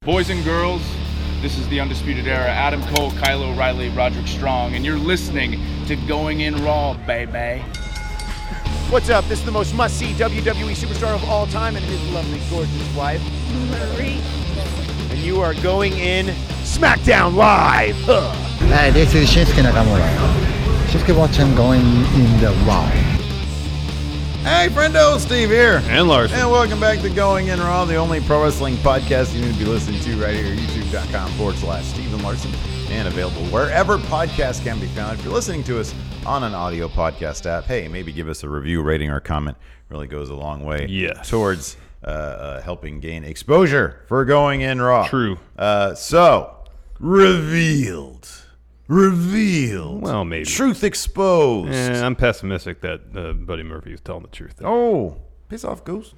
Boys and girls, this is the Undisputed Era. Adam Cole, Kyle O'Reilly, Roderick Strong, and you're listening to Going In Raw, baby. What's up? This is the most must-see WWE superstar of all time and his lovely, gorgeous wife, Marie. And you are going in Smackdown Live. Hi, this is Shinsuke Nakamura. Shinsuke watching Going In the Raw. Hey, friendo, Steve here. And Larson. And welcome back to Going In Raw, the only pro wrestling podcast you need to be listening to right here, youtube.com/Steve and Larson, and available wherever podcasts can be found. If you're listening to us on an audio podcast app, hey, maybe give us a review, rating, or comment. Really goes a long way towards helping gain exposure for Going In Raw. True. So, revealed. Well, maybe. Truth exposed. I'm pessimistic that Buddy Murphy is telling the truth. Oh, piss off, Ghost.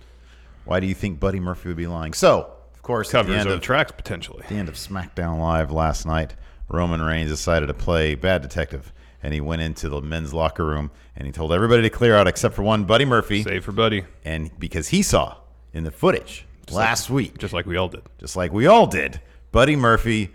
Why do you think Buddy Murphy would be lying? So, of course, Covers at the end of tracks, potentially. At the end of SmackDown Live last night, Roman Reigns decided to play bad detective, and he went into the men's locker room, and he told everybody to clear out except for one, Buddy Murphy. Save for Buddy. And because he saw in the footage last week. Just like we all did. Buddy Murphy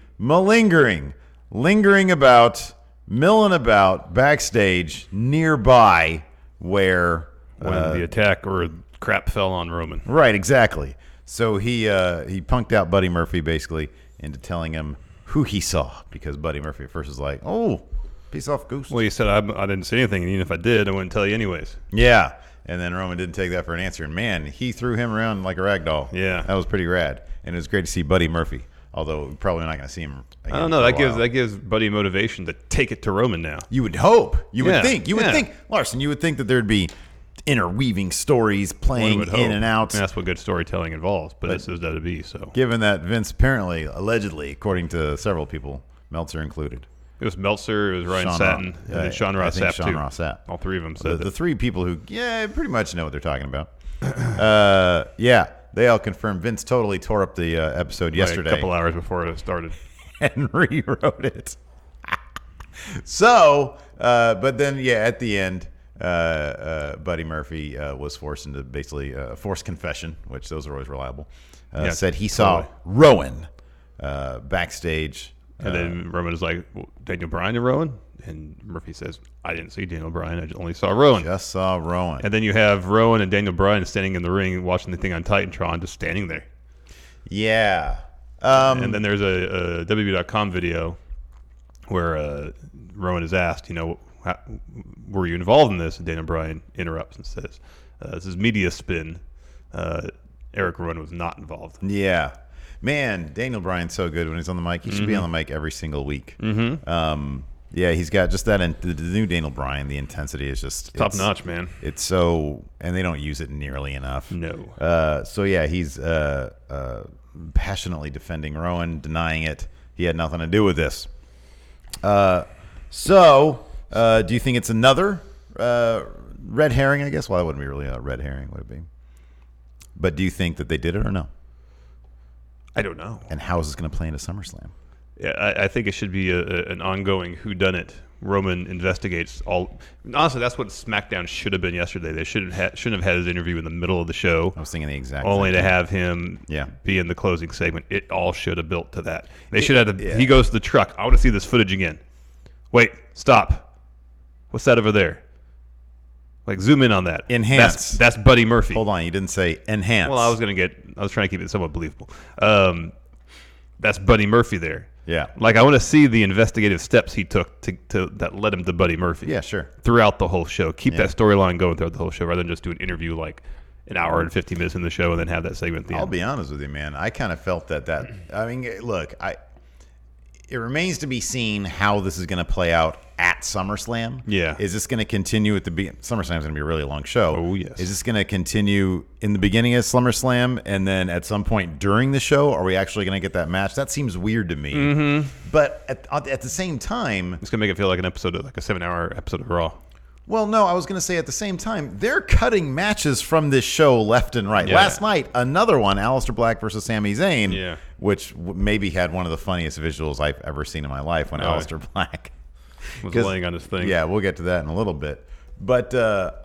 lingering about, milling about backstage nearby where when the attack or crap fell on Roman. Right, exactly. So he punked out Buddy Murphy basically into telling him who he saw, because Buddy Murphy at first was like, "Oh, piece off, Goose." Well, he said I didn't say anything, and even if I did, I wouldn't tell you anyways. Yeah, and then Roman didn't take that for an answer, and man, he threw him around like a rag doll. Yeah, that was pretty rad, and it was great to see Buddy Murphy. Although we're probably not going to see him again. I don't know. That gives Buddy motivation to take it to Roman now. You would hope. You would think, Larson. You would think that there'd be interweaving stories playing in and out. And that's what good storytelling involves. But this is WWE. So given that Vince apparently, allegedly, according to several people, Meltzer included. It was Meltzer, it was Ryan Satin, and then Sean Ross Sapp, too. Ross Sapp. All three of them said the three people who, pretty much know what they're talking about. They all confirmed Vince totally tore up the episode yesterday. A couple hours before it started. And rewrote it. So, but then, at the end, Buddy Murphy was forced into basically a forced confession, which those are always reliable. Said he saw Rowan backstage. And then Rowan is like, Daniel Bryan and Rowan? And Murphy says, I didn't see Daniel Bryan. I only saw Rowan. Just saw Rowan. And then you have Rowan and Daniel Bryan standing in the ring watching the thing on Titantron, just standing there. Yeah. And then there's a WWE.com video where Rowan is asked, were you involved in this? And Daniel Bryan interrupts and says, this is media spin. Eric Rowan was not involved. Yeah. Man, Daniel Bryan's so good when he's on the mic. He should be on the mic every single week. Mm-hmm. He's got just that. And the new Daniel Bryan, the intensity is just top notch, man. It's so, and they don't use it nearly enough. No. He's passionately defending Rowan, denying it. He had nothing to do with this. Do you think it's another red herring? I guess. Well, that wouldn't be really a red herring, would it be? But do you think that they did it or no? I don't know. And how is this going to play into SummerSlam? Yeah, I think it should be an ongoing whodunit. Roman investigates all. Honestly, that's what SmackDown should have been yesterday. They shouldn't have had his interview in the middle of the show. I was thinking the exact only same to thing. Have him be in the closing segment. It all should have built to that. They should have. He goes to the truck. I want to see this footage again. Wait, stop. What's that over there? Like, zoom in on that. Enhance. That's Buddy Murphy. Hold on, you didn't say enhance. Well, I was trying to keep it somewhat believable. That's Buddy Murphy there. Yeah. Like, I want to see the investigative steps he took to that led him to Buddy Murphy. Yeah, sure. Throughout the whole show. Keep that storyline going throughout the whole show rather than just do an interview like an hour and 50 minutes in the show and then have that segment at the end. I'll be honest with you, man. I kind of felt that I mean, look, it remains to be seen how this is going to play out at SummerSlam. Yeah. Is this going to continue at the SummerSlam is going to be a really long show. Oh, yes. Is this going to continue in the beginning of SummerSlam and then at some point during the show? Are we actually going to get that match? That seems weird to me. Mm-hmm. But at the same time, it's going to make it feel like an episode of like a 7-hour episode of Raw. Well, no, I was going to say at the same time, they're cutting matches from this show left and right. Yeah. Last night, another one, Alistair Black versus Sami Zayn, yeah. which maybe had one of the funniest visuals I've ever seen in my life when Alistair Black was laying on his thing. Yeah, we'll get to that in a little bit. But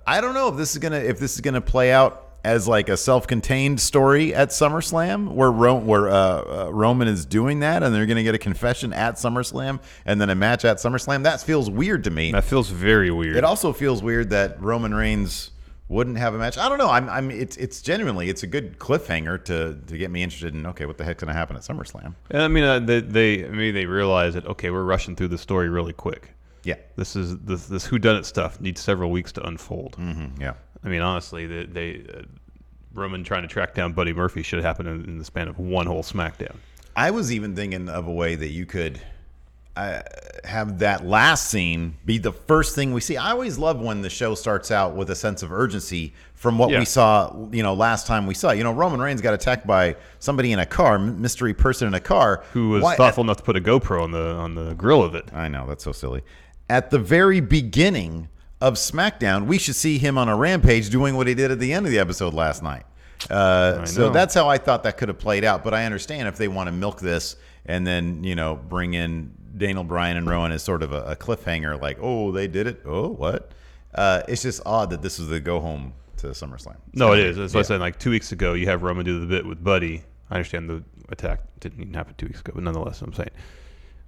I don't know if this is gonna play out as like a self-contained story at SummerSlam, where Roman is doing that, and they're going to get a confession at SummerSlam, and then a match at SummerSlam. That feels weird to me. That feels very weird. It also feels weird that Roman Reigns wouldn't have a match. I don't know. It's genuinely, it's a good cliffhanger to get me interested in. Okay, what the heck's going to happen at SummerSlam? And I mean, they realize that okay, we're rushing through the story really quick. Yeah, this whodunit stuff needs several weeks to unfold. Mm-hmm. Yeah. I mean, honestly, Roman trying to track down Buddy Murphy should have happened in the span of one whole SmackDown. I was even thinking of a way that you could have that last scene be the first thing we see. I always love when the show starts out with a sense of urgency from what we saw, last time we saw. Roman Reigns got attacked by somebody in a car, mystery person in a car. Who was thoughtful enough to put a GoPro on the grill of it. I know, that's so silly. At the very beginning of SmackDown, we should see him on a rampage doing what he did at the end of the episode last night. So that's how I thought that could have played out. But I understand if they want to milk this and then, bring in Daniel Bryan and Rowan as sort of a cliffhanger, like, oh, they did it. Oh, what? It's just odd that this is the go home to SummerSlam. No, it is. That's what I said. Like 2 weeks ago, you have Roman do the bit with Buddy. I understand the attack didn't even happen 2 weeks ago, but nonetheless, I'm saying.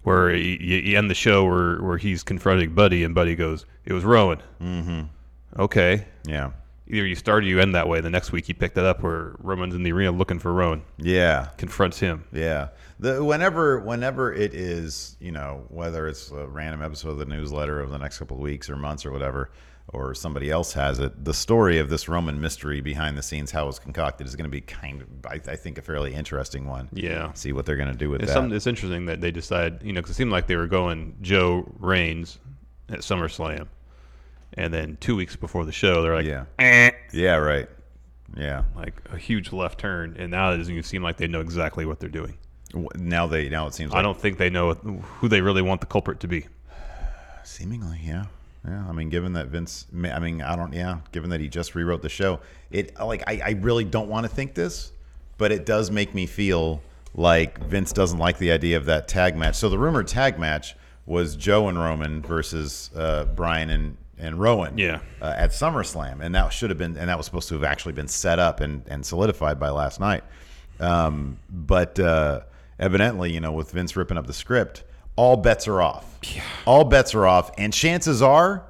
Where you end the show where he's confronting Buddy, and Buddy goes, "It was Rowan." Mm-hmm. Okay. Yeah. Either you start or you end that way. The next week you pick that up where Roman's in the arena looking for Rowan. Yeah. Confronts him. Yeah. Whenever it is, whether it's a random episode of the newsletter over the next couple of weeks or months or whatever, or somebody else has it, the story of this Roman mystery behind the scenes, how it was concocted, is going to be kind of, I think, a fairly interesting one. Yeah. See what they're going to do with that. It's interesting that they decide, because it seemed like they were going Joe Reigns at SummerSlam. And then 2 weeks before the show, they're like, Yeah, right. Yeah. Like a huge left turn. And now it doesn't even seem like they know exactly what they're doing. Now it seems like. I don't think they know who they really want the culprit to be. Seemingly, yeah. Yeah, I mean, given that given that he just rewrote the show, I really don't want to think this, but it does make me feel like Vince doesn't like the idea of that tag match. So the rumored tag match was Joe and Roman versus Bryan and Rowan at SummerSlam, and that was supposed to have actually been set up and solidified by last night. But evidently, with Vince ripping up the script, all bets are off. Yeah. All bets are off, and chances are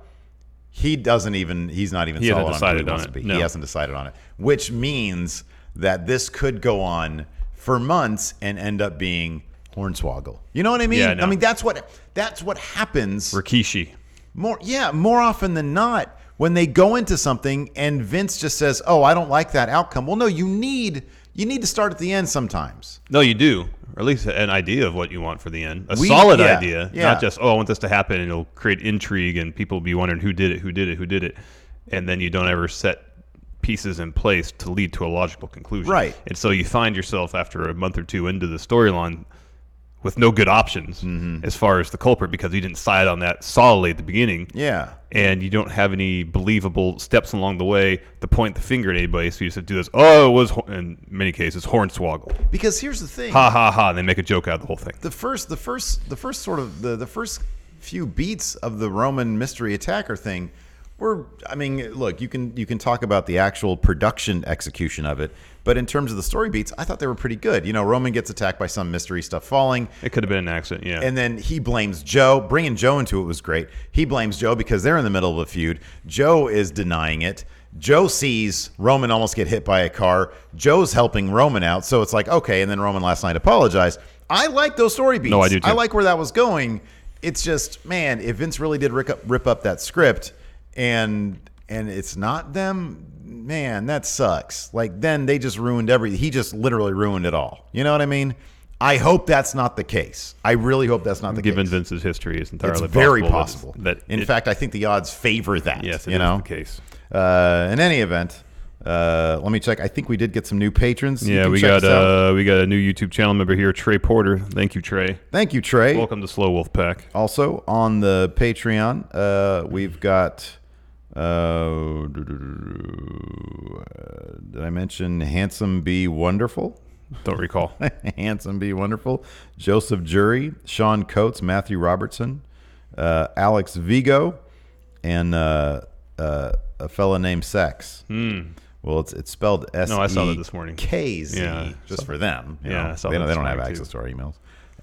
he's not even solid on who he wants to be. No. He hasn't decided on it, which means that this could go on for months and end up being Hornswoggle. You know what I mean? Yeah, no. I mean, that's what happens. Rikishi. More often than not, when they go into something and Vince just says, "Oh, I don't like that outcome." Well, no, you need to start at the end sometimes. No, you do. Or at least an idea of what you want for the end. A solid idea. Yeah. Not just, I want this to happen, and it'll create intrigue and people will be wondering who did it. And then you don't ever set pieces in place to lead to a logical conclusion. Right. And so you find yourself after a month or two into the storyline with no good options as far as the culprit, because you didn't decide on that solidly at the beginning. Yeah. And you don't have any believable steps along the way to point the finger at anybody, so you just do this, it was, in many cases, Hornswoggle. Because here's the thing. Ha, ha, ha, and they make a joke out of the whole thing. The first few beats of the Roman mystery attacker thing look, you can talk about the actual production execution of it, but in terms of the story beats, I thought they were pretty good. Roman gets attacked by some mystery stuff falling. It could have been an accident, yeah. And then he blames Joe. Bringing Joe into it was great. He blames Joe because they're in the middle of a feud. Joe is denying it. Joe sees Roman almost get hit by a car. Joe's helping Roman out, so it's like, okay, and then Roman last night apologized. I like those story beats. No, I do too. I like where that was going. It's just, man, if Vince really did rip up that script, and it's not them, man, that sucks. Like, then they just ruined everything. He just literally ruined it all. You know what I mean? I hope that's not the case. I really hope that's not the case. Given Vince's history, it's entirely possible. It's very possible. In fact, I think the odds favor that. Yes, it is the case. In any event, let me check. I think we did get some new patrons. Yeah, we got a new YouTube channel member here, Trey Porter. Thank you, Trey. Thank you, Trey. Welcome to Slow Wolf Pack. Also on the Patreon, we've got. Did I mention Handsome Be Wonderful? Don't recall. Handsome Be Wonderful. Joseph Jury, Sean Coates, Matthew Robertson, Alex Vigo, and a fella named Sex. Well, it's spelled S. No, I saw that this morning. KZ, Yeah, just for them. You yeah, know? I saw they that don't this have morning, access too. to our emails.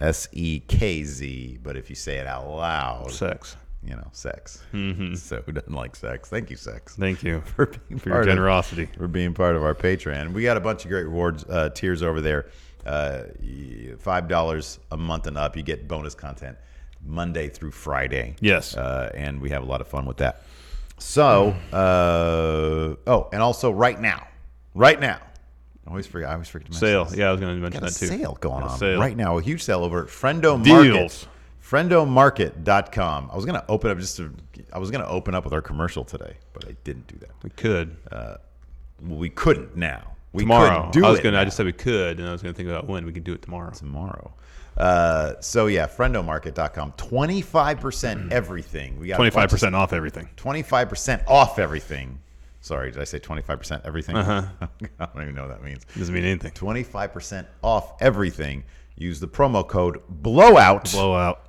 SEKZ, but if you say it out loud, Sex. you know, sex. Mm-hmm. So who doesn't like sex? Thank you, sex. Thank you for being for your generosity. For being part of our Patreon. We got a bunch of great rewards tiers over there. $5 a month and up, you get bonus content Monday through Friday. Yes. And we have a lot of fun with that. So, and also right now, I always forget to mention Sale. this. Yeah, I was going to mention Got a that too. sale going on Sale. right now. A huge sale over at Friendo Market. Deals. FriendoMarket.com. I was going to open up with our commercial today, but I didn't do that. We could. We couldn't now. We Tomorrow. couldn't do it. I just said we could, and I was going to think about when we could do it tomorrow. So yeah, FriendoMarket.com. 25% everything. We got 25% off everything. 25% off everything. Sorry, did I say 25% everything? Uh-huh. I don't even know what that means. Doesn't mean anything. 25% off everything. Use the promo code BLOWOUT. Blowout.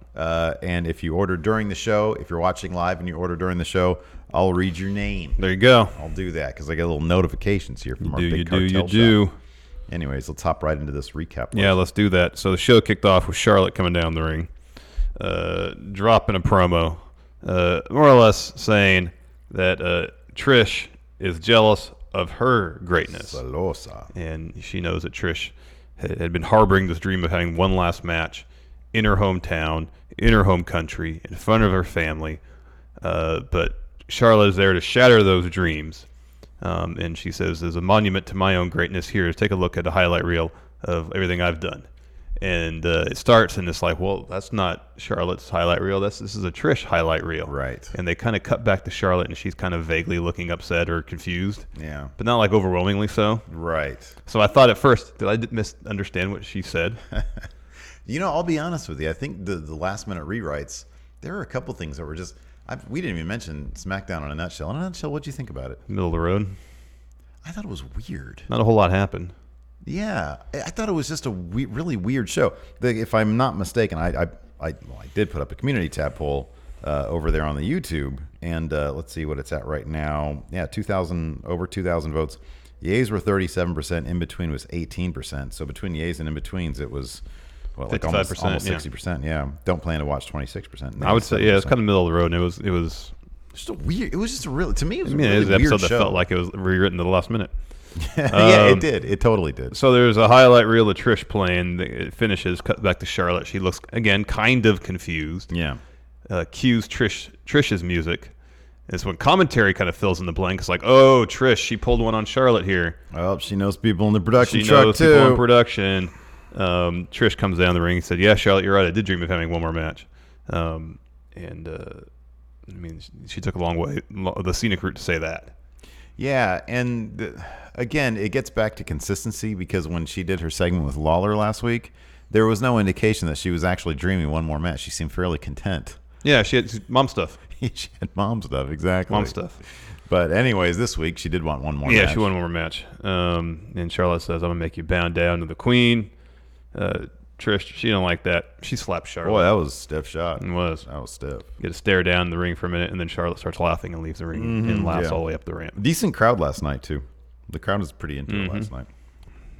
And if you order during the show, if you're watching live and you order during the show, I'll read your name. There you go. I'll do that because I get little notifications here from our big cartel You shop. do. Anyways, let's hop right into this recap. Yeah, let's do that. So the show kicked off with Charlotte coming down the ring, dropping a promo, more or less saying that Trish is jealous of her greatness. Celosa. And she knows that Trish had been harboring this dream of having one last match in her hometown, in her home country, in front of her family. But Charlotte is there to shatter those dreams. And she says, as a monument to my own greatness, here is take a look at a highlight reel of everything I've done. And it starts, and it's like, well, that's not Charlotte's highlight reel. This is a Trish highlight reel. Right. And they kind of cut back to Charlotte, and she's kind of vaguely looking upset or confused. Yeah. But not like overwhelmingly so. Right. So I thought at first, did I misunderstand what she said? You know, I'll be honest with you. I think the last minute rewrites, there are a couple things that were just, we didn't even mention SmackDown in a nutshell. In a nutshell, what'd you think about it? Middle of the road. I thought it was weird. Not a whole lot happened. Yeah, I thought it was just a really weird show. If I'm not mistaken, I did put up a community tab poll over there on the YouTube, and let's see what it's at right now. Yeah, over 2,000 votes. Yays were 37%. In between was 18%. So between yays and in betweens, it was like almost 60%. Yeah. Don't plan to watch 26%. I would say it's kind of middle of the road, and it was just a weird. It was just a really, to me, it was a a really it was an weird episode show. that felt like it was rewritten to the last minute. Yeah, it did. It totally did. So there's a highlight reel of Trish playing. It finishes, cut back to Charlotte. She looks, again, kind of confused. Yeah. Cues Trish's music. It's when commentary kind of fills in the blank. It's like, oh, Trish, she pulled one on Charlotte here. Well, she knows people in the production She truck, knows too. people in production. Trish comes down the ring and said, yeah, Charlotte, you're right. I did dream of having one more match. She took a long way, the scenic route to say that. Yeah, and again, it gets back to consistency because when she did her segment with Lawler last week, there was no indication that she was actually dreaming one more match. She seemed fairly content. Yeah, she had mom stuff. She had mom stuff, exactly. Mom stuff. But anyways, this week she did want one more match. Yeah, she wanted one more match. And Charlotte says, I'm going to make you bow down to the queen. Trish, she don't like that. She slapped Charlotte. Boy, that was a stiff shot. It was. That was stiff. You get to stare down the ring for a minute, and then Charlotte starts laughing and leaves the ring and laughs all the way up the ramp. Decent crowd last night, too. The crowd was pretty into it last night.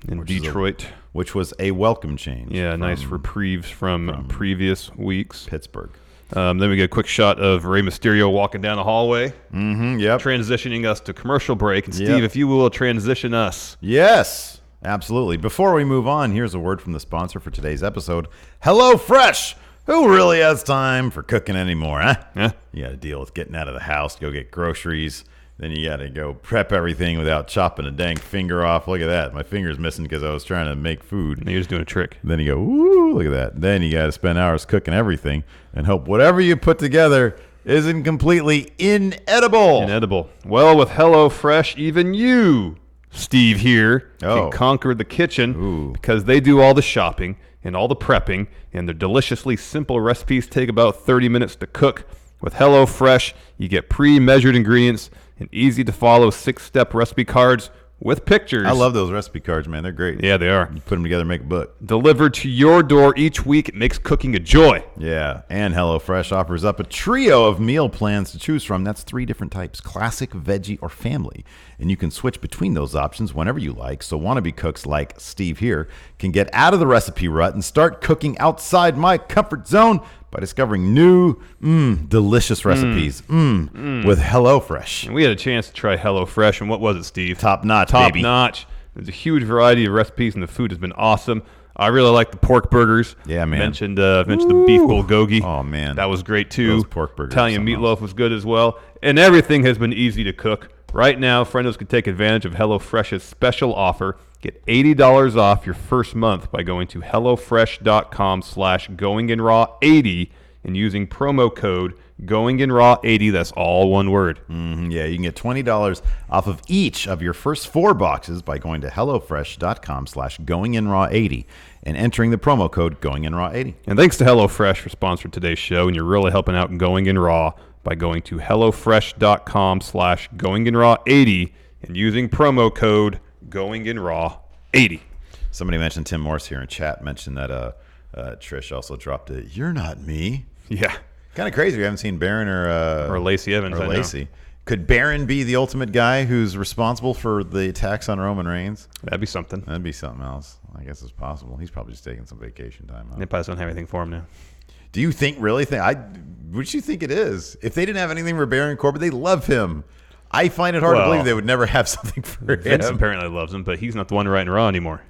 In Detroit. Which was a welcome change. Yeah, nice reprieves from previous weeks. Pittsburgh. Then we get a quick shot of Rey Mysterio walking down the hallway. Yep. Transitioning us to commercial break. And Steve, if you will transition us. Yes, absolutely. Before we move on, here's a word from the sponsor for today's episode. HelloFresh. Who really has time for cooking anymore, huh? Yeah. You got to deal with getting out of the house, go get groceries. Then you got to go prep everything without chopping a dang finger off. Look at that. My finger's missing because I was trying to make food. And you're just doing a trick. Then you go, ooh, look at that. Then you got to spend hours cooking everything and hope whatever you put together isn't completely inedible. Inedible. Well, with HelloFresh, even you, Steve here, can conquer the kitchen because they do all the shopping and all the prepping, and their deliciously simple recipes take about 30 minutes to cook. With HelloFresh, you get pre-measured ingredients and easy-to-follow 6-step recipe cards with pictures. I love those recipe cards, man. They're great. Yeah, they are. You put them together, make a book. Delivered to your door each week. It makes cooking a joy. Yeah, and HelloFresh offers up a trio of meal plans to choose from. That's 3 different types: classic, veggie, or family. And you can switch between those options whenever you like. So wannabe cooks like Steve here can get out of the recipe rut and start cooking outside my comfort zone by discovering new, delicious recipes with HelloFresh. And we had a chance to try HelloFresh, and what was it, Steve? Top notch, Top baby. notch. There's a huge variety of recipes, and the food has been awesome. I really like the pork burgers. Yeah, man. Mentioned the beef bulgogi. Oh, man. That was great, too. Those pork burgers Italian are something meatloaf was good as well. And everything has been easy to cook. Right now, friendos can take advantage of HelloFresh's special offer. Get $80 off your first month by going to HelloFresh.com/GoingInRaw80 and using promo code GoingInRaw80. That's all one word. Yeah, you can get $20 off of each of your first 4 boxes by going to HelloFresh.com/GoingInRaw80 and entering the promo code GoingInRaw80. And thanks to HelloFresh for sponsoring today's show, and you're really helping out Going In Raw by going to HelloFresh.com/GoingInRaw80 and using promo code GoingInRaw80. Somebody mentioned Tim Morse here in chat, mentioned that Trish also dropped a "You're not me." Yeah. Kind of crazy. We haven't seen Baron Or Lacey Evans. or I know. Lacey. Could Baron be the ultimate guy who's responsible for the attacks on Roman Reigns? That'd be something. That'd be something else. I guess it's possible. He's probably just taking some vacation time They out. probably don't have anything for him now. Do you really think? What do you think it is? If they didn't have anything for Baron Corbin, they love him. I find it hard to Well, believe they would never have something for Vince him. apparently loves him, but he's not the one writing Raw anymore.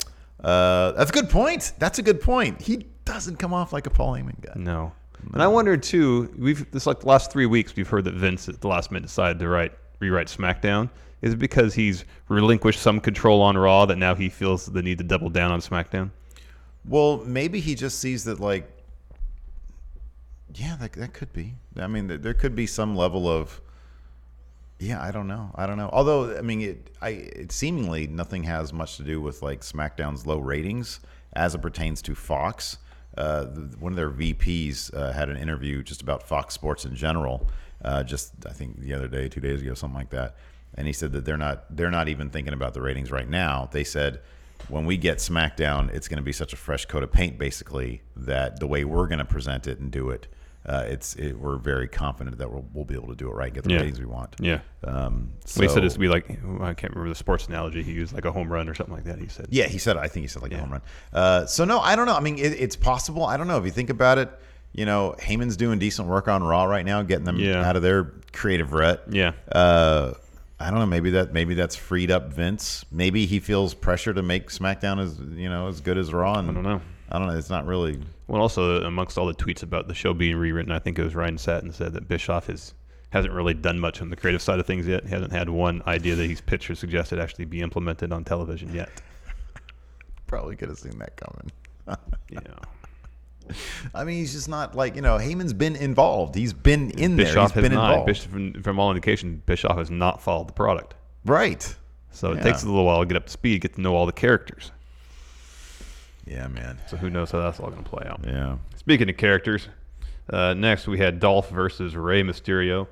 That's a good point. That's a good point. He doesn't come off like a Paul Heyman guy. No. And I wondered too. This like the last 3 weeks we've heard that Vince at the last minute decided to rewrite SmackDown. Is it because he's relinquished some control on Raw that now he feels the need to double down on SmackDown? Well, maybe he just sees that, like, yeah, that could be. I mean, there could be some level of, yeah, I don't know. Although, I mean, it seemingly nothing has much to do with like SmackDown's low ratings as it pertains to Fox. One of their VPs had an interview just about Fox Sports in general, just I think the other day, 2 days ago, something like that. And he said that they're not even thinking about the ratings right now. They said when we get SmackDown, it's going to be such a fresh coat of paint, basically, that the way we're going to present it and do it, we're very confident that we'll be able to do it right and get the ratings we want. Yeah. So He said it's to be like, I can't remember the sports analogy he used, like a home run or something like that. He said. Yeah, I think he said like a home run. So no, I don't know. I mean, it's possible. I don't know if you think about it. You know, Heyman's doing decent work on Raw right now, getting them out of their creative rut. Yeah. I don't know. Maybe that's freed up Vince. Maybe he feels pressure to make SmackDown as good as Raw. And I don't know. It's not really. Well, also amongst all the tweets about the show being rewritten, I think it was Ryan Satin said that Bischoff hasn't really done much on the creative side of things yet. He hasn't had one idea that he's pitched or suggested actually be implemented on television yet. Probably could have seen that coming. Yeah. I mean, he's just not like, Heyman's been involved. He's been in there. Bischoff He's been not. involved. From all indication, Bischoff has not followed the product. Right. So it takes a little while to get up to speed, get to know all the characters. Yeah, man. So who knows how that's all going to play out. Yeah. Speaking of characters, next we had Dolph versus Rey Mysterio.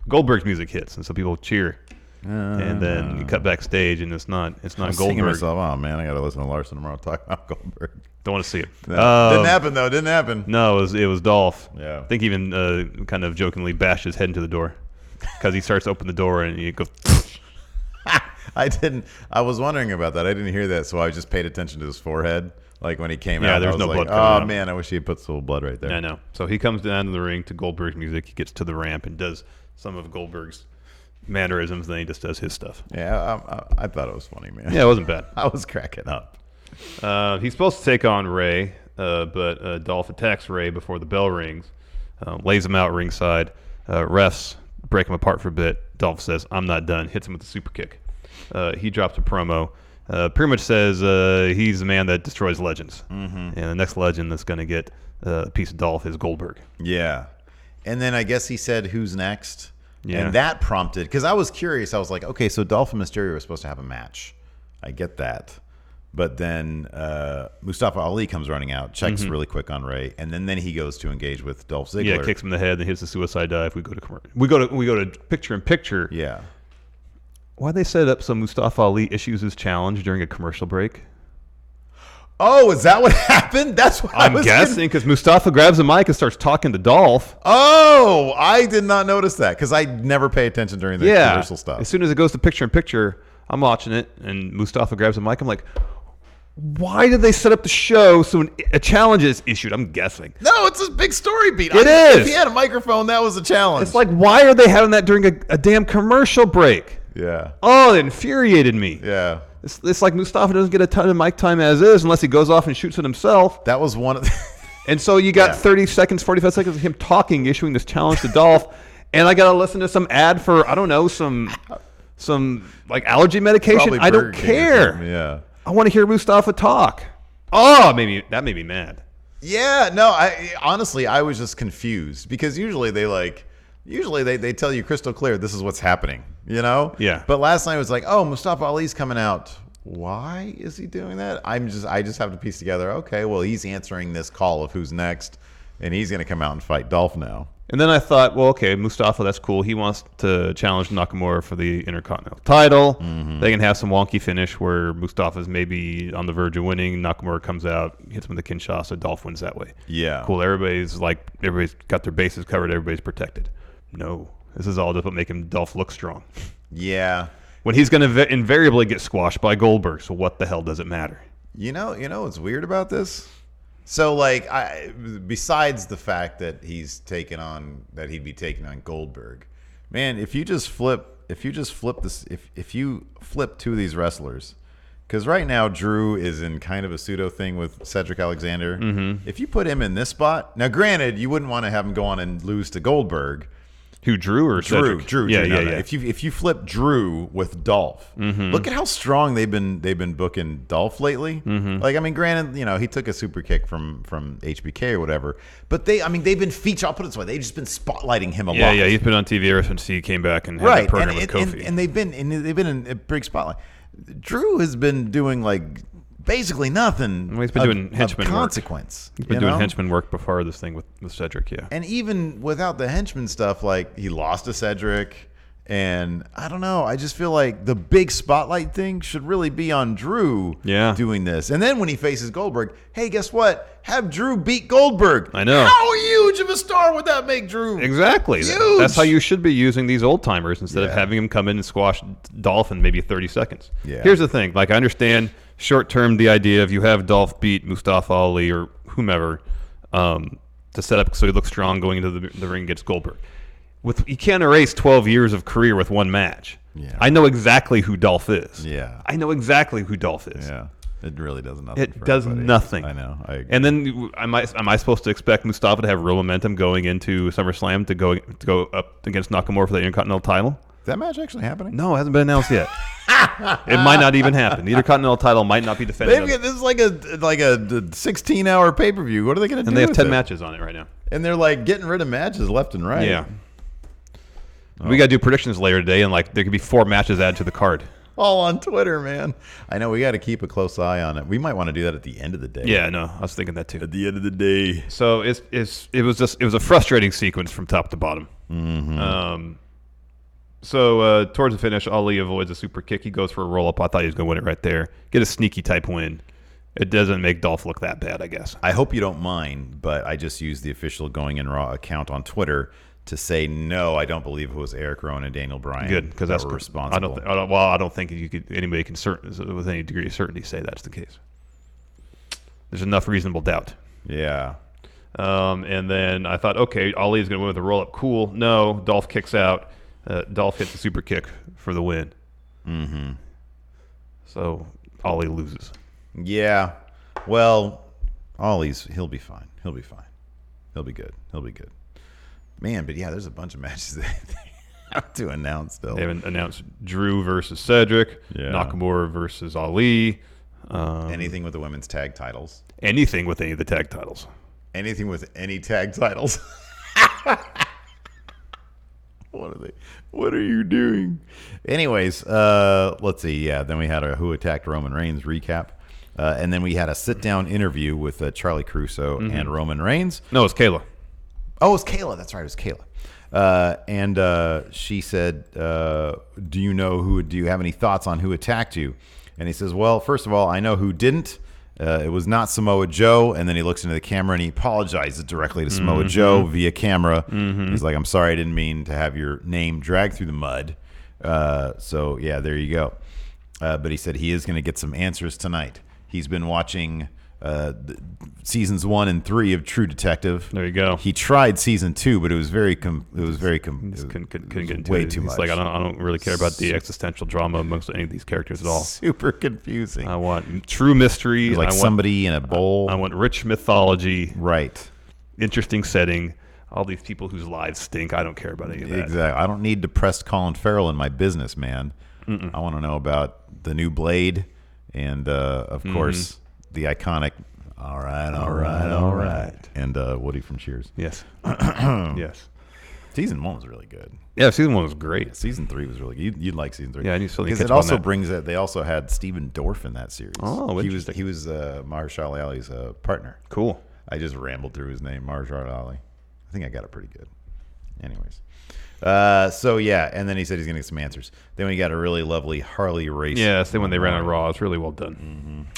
Goldberg's music hits, and so people cheer. And then you cut backstage, and it's not I'm Goldberg. thinking to myself, oh, man, I got to listen to Larson tomorrow talk about Goldberg. Don't want to see it. Didn't happen, though. Didn't happen. No, it was Dolph. Yeah. I think even kind of jokingly bashed his head into the door because he starts to open the door and he goes. I was wondering about that. I didn't hear that, so I just paid attention to his forehead. Like when he came out, Yeah, there's I was no like, blood coming oh, out. man, I wish he had put some blood right there. I know. So he comes down to the ring to Goldberg's music. He gets to the ramp and does some of Goldberg's mannerisms. Then he just does his stuff. Yeah, I thought it was funny, man. Yeah, it wasn't bad. I was cracking up. He's supposed to take on Rey, but Dolph attacks Rey before the bell rings, lays him out ringside. Refs break him apart for a bit. Dolph says, "I'm not done." Hits him with a super kick. He drops a promo. Pretty much says he's the man that destroys legends. Mm-hmm. And the next legend that's going to get a piece of Dolph is Goldberg. Yeah. And then I guess he said, who's next? Yeah. And that prompted, because I was curious. I was like, okay, so Dolph and Mysterio are supposed to have a match. I get that. But then Mustafa Ali comes running out, checks really quick on Rey, and then he goes to engage with Dolph Ziggler. Yeah, kicks him in the head, and hits the suicide dive. We go to picture in picture. Yeah. why they set up so Mustafa Ali issues his challenge during a commercial break? Oh, is that what happened? That's what I'm guessing, because Mustafa grabs the mic and starts talking to Dolph. Oh, I did not notice that because I never pay attention during the commercial stuff. As soon as it goes to picture-in-picture, I'm watching it, and Mustafa grabs the mic. I'm like, why did they set up the show so a challenge is issued? I'm guessing. No, it's a big story beat. It is. If he had a microphone, that was a challenge. It's like, why are they having that during a damn commercial break? Yeah. Oh, it infuriated me. Yeah. It's like Mustafa doesn't get a ton of mic time as is unless he goes off and shoots it himself. That was one of the... And so you got 30 seconds, 45 seconds of him talking, issuing this challenge to Dolph, and I got to listen to some ad for, I don't know, some like allergy medication. Probably I don't Burger King or care. something, yeah. I want to hear Mustafa talk. Oh, that made me mad. Yeah, no, honestly, I was just confused because usually they tell you crystal clear this is what's happening, you know? Yeah. But last night it was like, oh, Mustafa Ali's coming out. Why is he doing that? I just have to piece together, okay, well, he's answering this call of who's next, and he's going to come out and fight Dolph now. And then I thought, well, okay, Mustafa, that's cool. He wants to challenge Nakamura for the Intercontinental title. Mm-hmm. They can have some wonky finish where Mustafa's maybe on the verge of winning. Nakamura comes out, hits him with the Kinshasa. Dolph wins that way. Yeah. Cool. Everybody's got their bases covered. Everybody's protected. No. This is all just what make him Dolph look strong. Yeah. When he's going to invariably get squashed by Goldberg, so what the hell does it matter? You know what's weird about this? So, like, besides the fact that he'd be taking on Goldberg, man, if you flip two of these wrestlers, because right now Drew is in kind of a pseudo thing with Cedric Alexander. Mm-hmm. If you put him in this spot, now granted, you wouldn't want to have him go on and lose to Goldberg. Who, Drew or Cedric? Drew. Yeah. If you flip Drew with Dolph, look at how strong they've been booking Dolph lately. Mm-hmm. Like, I mean, granted, he took a super kick from HBK or whatever, but they've been featured. I'll put it this way: they've just been spotlighting him a lot. Yeah, he's been on TV ever since he came back and had that program with Kofi. And they've been in a big spotlight. Drew has been doing like basically nothing. Well, he's been doing henchman consequence. He's been doing henchman work before this thing with Cedric, yeah. And even without the henchman stuff, like he lost to Cedric, and I don't know. I just feel like the big spotlight thing should really be on Drew doing this. And then when he faces Goldberg, hey, guess what? Have Drew beat Goldberg. I know. How huge of a star would that make Drew? Exactly. Huge. That's how you should be using these old timers instead of having him come in and squash Dolph in maybe 30 seconds. Yeah. Here's the thing. Like, I understand short term the idea of you have Dolph beat Mustafa Ali or whomever to set up so he looks strong going into the ring against Goldberg. You can't erase 12 years of career with one match. Yeah. I know exactly who Dolph is. Yeah. I know exactly who Dolph is. Yeah. It really does nothing. It does nothing. I know. I agree. And then am I supposed to expect Mustafa to have real momentum going into SummerSlam to go up against Nakamura for the Intercontinental title? Is that match actually happening? No, it hasn't been announced yet. It might not even happen. The Intercontinental title might not be defended. This is like a 16-hour pay-per-view. What are they going to do? And they have 10 matches on it right now. And they're like getting rid of matches left and right. Yeah. We got to do predictions later today, and like there could be 4 matches added to the card. All on Twitter, man. I know we got to keep a close eye on it. We might want to do that at the end of the day. Yeah, no, I was thinking that too. At the end of the day. So it was a frustrating sequence from top to bottom. Mm-hmm. So towards the finish, Ali avoids a super kick. He goes for a roll up. I thought he was going to win it right there. Get a sneaky type win. It doesn't make Dolph look that bad, I guess. I hope you don't mind, but I just used the official Going In Raw account on Twitter to say no. I don't believe it was Eric Rowan and Daniel Bryan. Good, because that's responsible. I don't think anybody can with any degree of certainty say that's the case. There's enough reasonable doubt. Yeah. And then I thought, okay, Ali is going to win with a roll up. Cool. No, Dolph kicks out. Dolph hits a super kick for the win. Mm-hmm. So Ali loses. Yeah. Well, he'll be fine. He'll be fine. He'll be good. Man, but yeah, there's a bunch of matches they have to announce still. They haven't announced Drew versus Cedric, Nakamura versus Ali. Anything with the women's tag titles. Anything with any of the tag titles. Anything with any tag titles. What are you doing? Anyways, let's see. Yeah, then we had a Who Attacked Roman Reigns recap. And then we had a sit-down interview with Charlie Caruso and Roman Reigns. No, it's Kayla. Oh, it was Kayla. That's right. It was Kayla. And she said, do you have any thoughts on who attacked you? And he says, well, first of all, I know who didn't. It was not Samoa Joe. And then he looks into the camera and he apologizes directly to Samoa Joe via camera. He's like, I'm sorry, I didn't mean to have your name dragged through the mud. So, yeah, there you go. But he said he is going to get some answers tonight. He's been watching seasons 1 and 3 of True Detective. There you go. He tried season 2, but it was very couldn't get into way it. too He's much. like, I don't really care about the existential drama amongst any of these characters at all. Super confusing. I want true mystery. Like somebody in a bowl. I want rich mythology. Right. Interesting setting. All these people whose lives stink. I don't care about any of that. Exactly. I don't need depressed Colin Farrell in my business, man. I want to know about the new Blade and, of course, the iconic all right. And Woody from Cheers. Yes. Yes. Season 1 was really good. Yeah, season 1 was great. Season 3 was really good. You'd like season 3. Yeah, I need to because it also brings that they also had Steven Dorff in that series. Oh, he was Mahershala Ali's partner. Cool. I just rambled through his name, Mahershala Ali. I think I got it pretty good. Anyways. So yeah, and then he said he's gonna get some answers. Then we got a really lovely Harley race. Yes, then when they ran on Raw, it's really well done.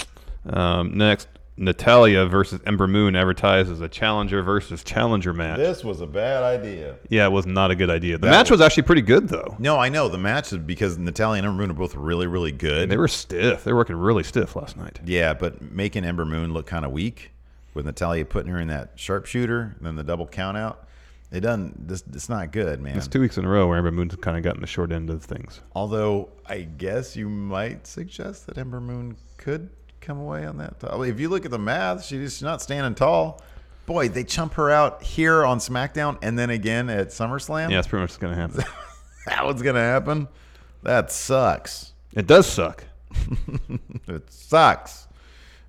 Next, Natalya versus Ember Moon advertised as a challenger versus challenger match. This was a bad idea. Yeah, it was not a good idea. The match was actually pretty good though. No, I know the match is because Natalya and Ember Moon are both really, really good. They were stiff. They were working really stiff last night. Yeah, but making Ember Moon look kind of weak with Natalya putting her in that sharpshooter and then the double count out. It's not good, man. It's 2 weeks in a row where Ember Moon's kind of gotten the short end of things. Although I guess you might suggest that Ember Moon could come away on that. If you look at the math, she's not standing tall. Boy, they chump her out here on SmackDown and then again at SummerSlam. Yeah, that's pretty much what's going to happen. That was going to happen? That sucks. It does suck. It sucks.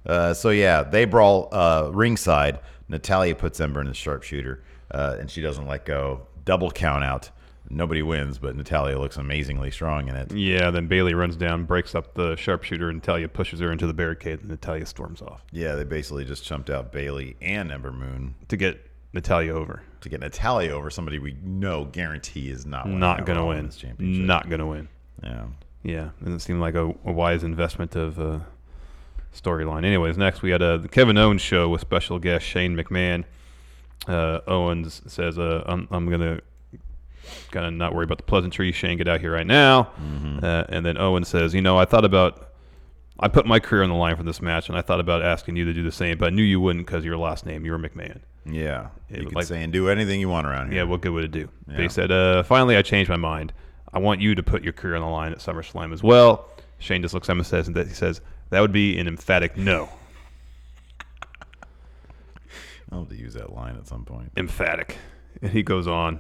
So, yeah, they brawl ringside. Natalya puts Ember in the sharpshooter, and she doesn't let go. Double count out. Nobody wins, but Natalya looks amazingly strong in it. Yeah, then Bayley runs down, breaks up the sharpshooter, and Natalya pushes her into the barricade, and Natalya storms off. Yeah, they basically just chumped out Bayley and Ember Moon. To get Natalya over. To get Natalya over somebody we know guarantee is not going to win. This championship. Not going to win. Yeah. Yeah, doesn't seem like a wise investment of storyline. Anyways, next we had the Kevin Owens show with special guest Shane McMahon. Owens says, I'm going to kind of not worry about the pleasantries. Shane, get out here right now. And then Owens says, I put my career on the line for this match, and I thought about asking you to do the same, but I knew you wouldn't because your last name, you were McMahon. Yeah. You could say and do anything you want around here. Yeah, what good would it do? Yeah. They said, finally, I changed my mind. I want you to put your career on the line at SummerSlam as well. Shane just looks at him and says, that would be an emphatic no. I'll have to use that line at some point. Emphatic. And he goes on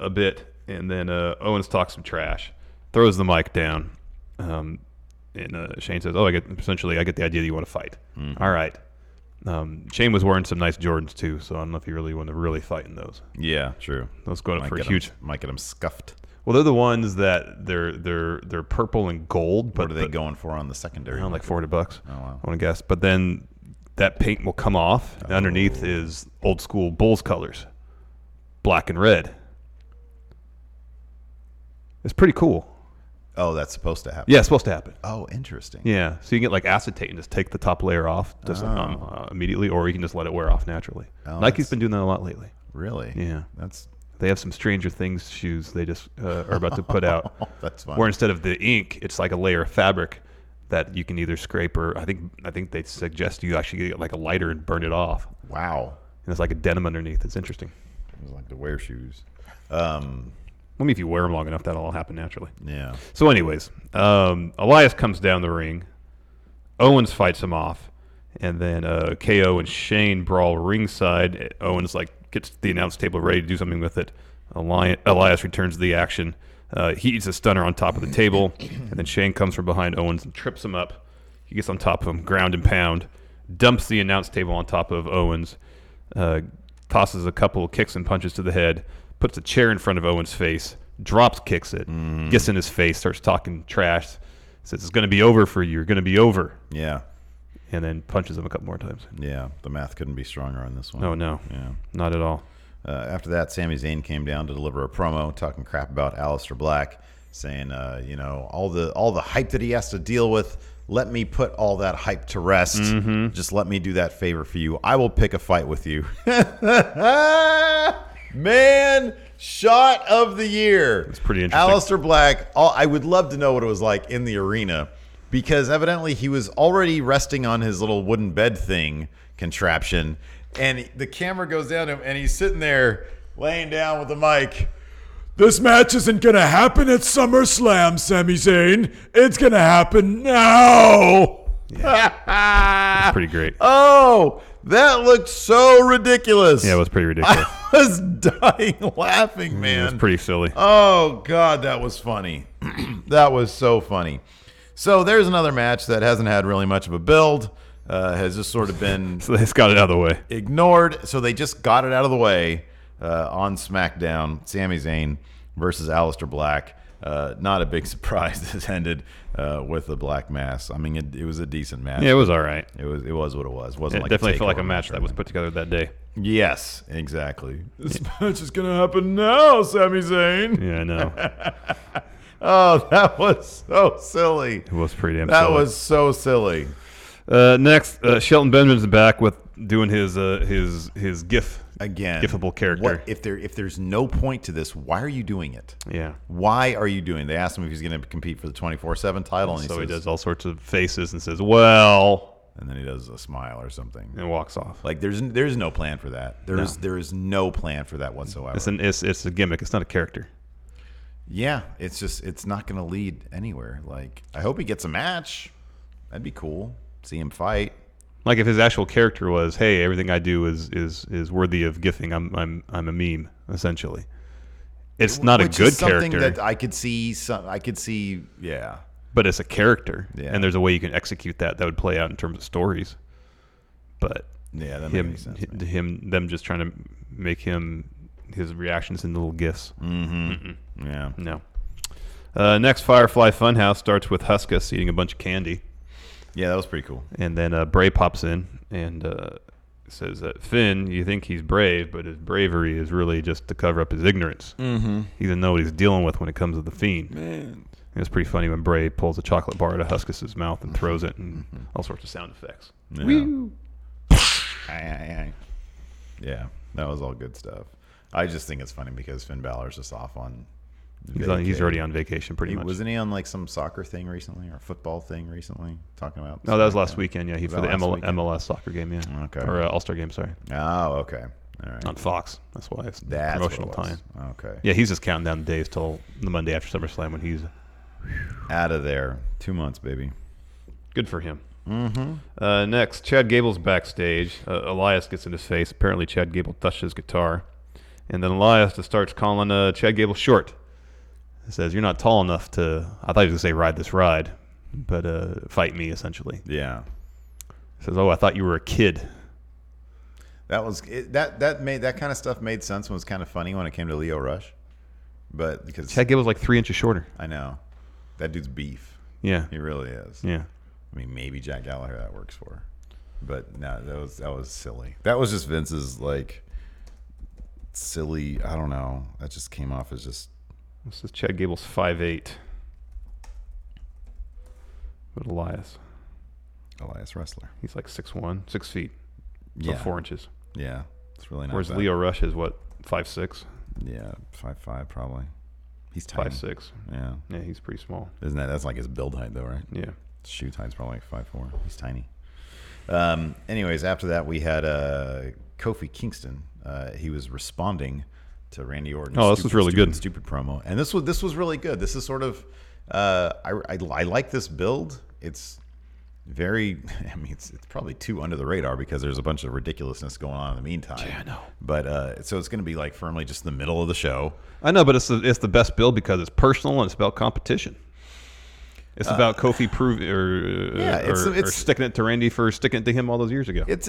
a bit, and then Owens talks some trash, throws the mic down, and Shane says, I get the idea that you want to fight. All right. Shane was wearing some nice Jordans too, so I don't know if you really want to really fight in those. Yeah, true. Those go up for a huge. Might get them scuffed. Well, they're the ones that they're purple and gold. But what are they going for on the secondary? Like $400. Oh wow. I want to guess. But then that paint will come off. And underneath is old school Bulls colors, black and red. It's pretty cool. Oh, that's supposed to happen. Yeah, it's supposed to happen. Oh, interesting. Yeah, so you can get like acetate and just take the top layer off immediately, or you can just let it wear off naturally. Nike's been doing that a lot lately. Really? Yeah. That's. They have some Stranger Things shoes they just are about to put out. That's fun. Where instead of the ink, it's like a layer of fabric that you can either scrape or I think they suggest you actually get like a lighter and burn it off. Wow. And it's like a denim underneath. It's interesting. It's like the wear shoes. If you wear them long enough, that'll all happen naturally. Yeah. So anyways, Elias comes down the ring. Owens fights him off. And then KO and Shane brawl ringside. Owens gets the announce table ready to do something with it. Elias returns to the action. He eats a stunner on top of the table, and then Shane comes from behind Owens and trips him up. He gets on top of him, ground and pound, dumps the announce table on top of Owens, tosses a couple of kicks and punches to the head, puts a chair in front of Owens' face, drops kicks it, gets in his face, starts talking trash, says, it's going to be over for you. You're going to be over. Yeah. And then punches him a couple more times. Yeah, the math couldn't be stronger on this one. Oh, no. Yeah. Not at all. After that, Sami Zayn came down to deliver a promo talking crap about Alistair Black, saying, all the hype that he has to deal with, let me put all that hype to rest. Just let me do that favor for you. I will pick a fight with you. Man, shot of the year. It's pretty interesting. Alistair Black, I would love to know what it was like in the arena, because evidently he was already resting on his little wooden bed thing contraption, and the camera goes down to him, and he's sitting there laying down with the mic. This match isn't going to happen at SummerSlam, Sami Zayn. It's going to happen now. Yeah. Pretty great. Oh, that looked so ridiculous. Yeah, it was pretty ridiculous. I was dying laughing, man. It was pretty silly. Oh, God, that was funny. That was so funny. So there's another match that hasn't had really much of a build. Has just sort of been So they just got it out of the way. ignored. So they just got it out of the way on SmackDown. Sami Zayn versus Alistair Black. Not a big surprise. This ended with the black mass. I mean, it was a decent match. Yeah, it was all right. It was what it was. Wasn't It like definitely felt like a takeover match or that was anything. put together that day. Yes, exactly. This match is gonna happen now, Sami Zayn. Yeah, I know. Oh, that was so silly. It was pretty damn That silly. was so silly. Next, Shelton Benjamin's back with doing his GIF. Again, GIFable character. What if there's no point to this? Why are you doing it? Yeah. Why are you doing it? They asked him if he's going to compete for the 24/7 title, and So he says, does all sorts of faces and says, well, and then he does a smile or something. and walks off. Like there's no plan for that. There is no plan for that whatsoever. It's a gimmick. It's not a character. Yeah, it's not going to lead anywhere. Like I hope he gets a match. That'd be cool. See him fight. Like if his actual character was, hey, everything I do is worthy of gifting. I'm a meme essentially. It's not Which a good is something character, that I could see. Yeah. but it's a character, Yeah. and there's a way you can execute that would play out in terms of stories. But Yeah, that makes any sense. to me. them just trying to make his reactions into little gifs. Yeah. No. Next, Firefly Funhouse starts with Huskus eating a bunch of candy. Yeah, that was pretty cool. And then Bray pops in and says that Finn, you think he's brave, but his bravery is really just to cover up his ignorance. Mm-hmm. He doesn't know what he's dealing with when it comes to the Fiend. Man. It was pretty funny when Bray pulls a chocolate bar out of Huskus's mouth and throws it, and all sorts of sound effects. Yeah. Woo! Yeah, that was all good stuff. I just think it's funny because Finn Balor's just off on. He's already on vacation, pretty much. Wasn't he on like some soccer thing recently or football thing recently? Talking about. No, that was last weekend. Yeah, Was for that the last weekend? MLS soccer game. Yeah, Okay. or All-Star game. Sorry, Oh, okay. All right. on Fox. That's why it's That's promotional what it was. time. Okay. Yeah, he's just counting down the days till the Monday after SummerSlam when he's Out of there. 2 months, baby. good for him. Mm-hmm. Next, Chad Gable's backstage. Elias gets in his face. Apparently, Chad Gable touched his guitar, and then Elias just starts calling Chad Gable short. He says, "You're not tall enough to." I thought he was gonna say "ride this ride," but fight me essentially. Yeah. He says, "Oh, I thought you were a kid." That was that kind of stuff made sense and was kind of funny when it came to Leo Rush, but because Chad Gable's like 3 inches shorter. I know that dude's beef. Yeah, He really is. yeah. I mean, maybe Jack Gallagher that works for, but no, that was silly. That was just Vince's like silly. I don't know. That just came off as just. This is Chad Gable's 5'8". But Elias, Wrestler. he's like 6'1", 6 feet, so Yeah. 4 inches. Yeah, it's really not. Whereas bad. Leo Rush is what, 5'6", Yeah, 5'5" probably. He's tiny. 5'6". Yeah, Yeah, he's pretty small. isn't that's like his build height though, right? Yeah. Shoot height's probably like 5'4". He's tiny. Anyways, after that we had Kofi Kingston. He was responding to Randy Orton's Oh, this was really good. stupid promo, and this was really good. This is sort of I like this build. It's very. I mean, it's probably too under the radar because there's a bunch of ridiculousness going on in the meantime. Yeah, I know. But so it's going to be like firmly just in the middle of the show. I know, but it's the best build because it's personal and it's about competition. It's about Kofi proving or sticking it to Randy for sticking it to him all those years ago. It's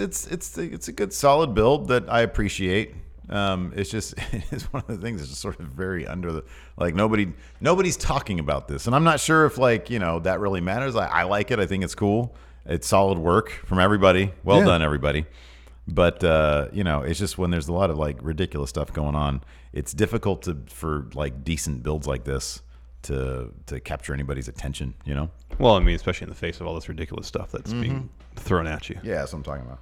a good solid build that I appreciate. It's just it's one of the things that's just sort of very under the like nobody's talking about this, and I'm not sure if that really matters. I like it. I think it's cool. It's solid work from everybody. Well done, everybody. But it's just when there's a lot of like ridiculous stuff going on, it's difficult for like decent builds like this to capture anybody's attention. Well, I mean, especially in the face of all this ridiculous stuff that's being thrown at you. Yeah, that's what I'm talking about.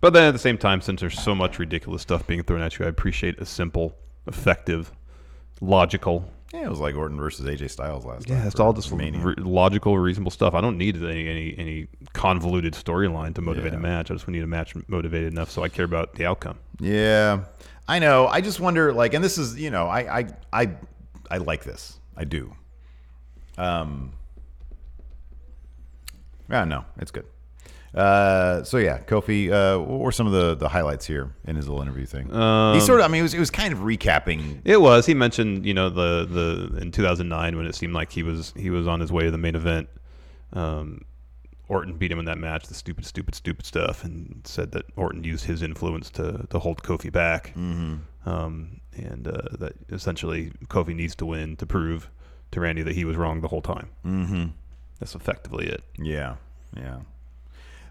But then at the same time, since there's so much ridiculous stuff being thrown at you, I appreciate a simple, effective, logical. Yeah, it was like Orton versus AJ Styles last time. Yeah, it's all just logical, reasonable stuff. I don't need any convoluted storyline to motivate a match. I just need a match motivated enough so I care about the outcome. Yeah, I know. I just wonder, like, and this is, I like this. I do. I don't know. It's good. So yeah, Kofi. What were some of the highlights here in his little interview thing? He sort of, it was kind of recapping. It was. He mentioned, the in 2009 when it seemed like he was on his way to the main event. Orton beat him in that match, the stupid stuff, and said that Orton used his influence to hold Kofi back. And that essentially Kofi needs to win to prove to Randy that he was wrong the whole time. That's effectively it. Yeah.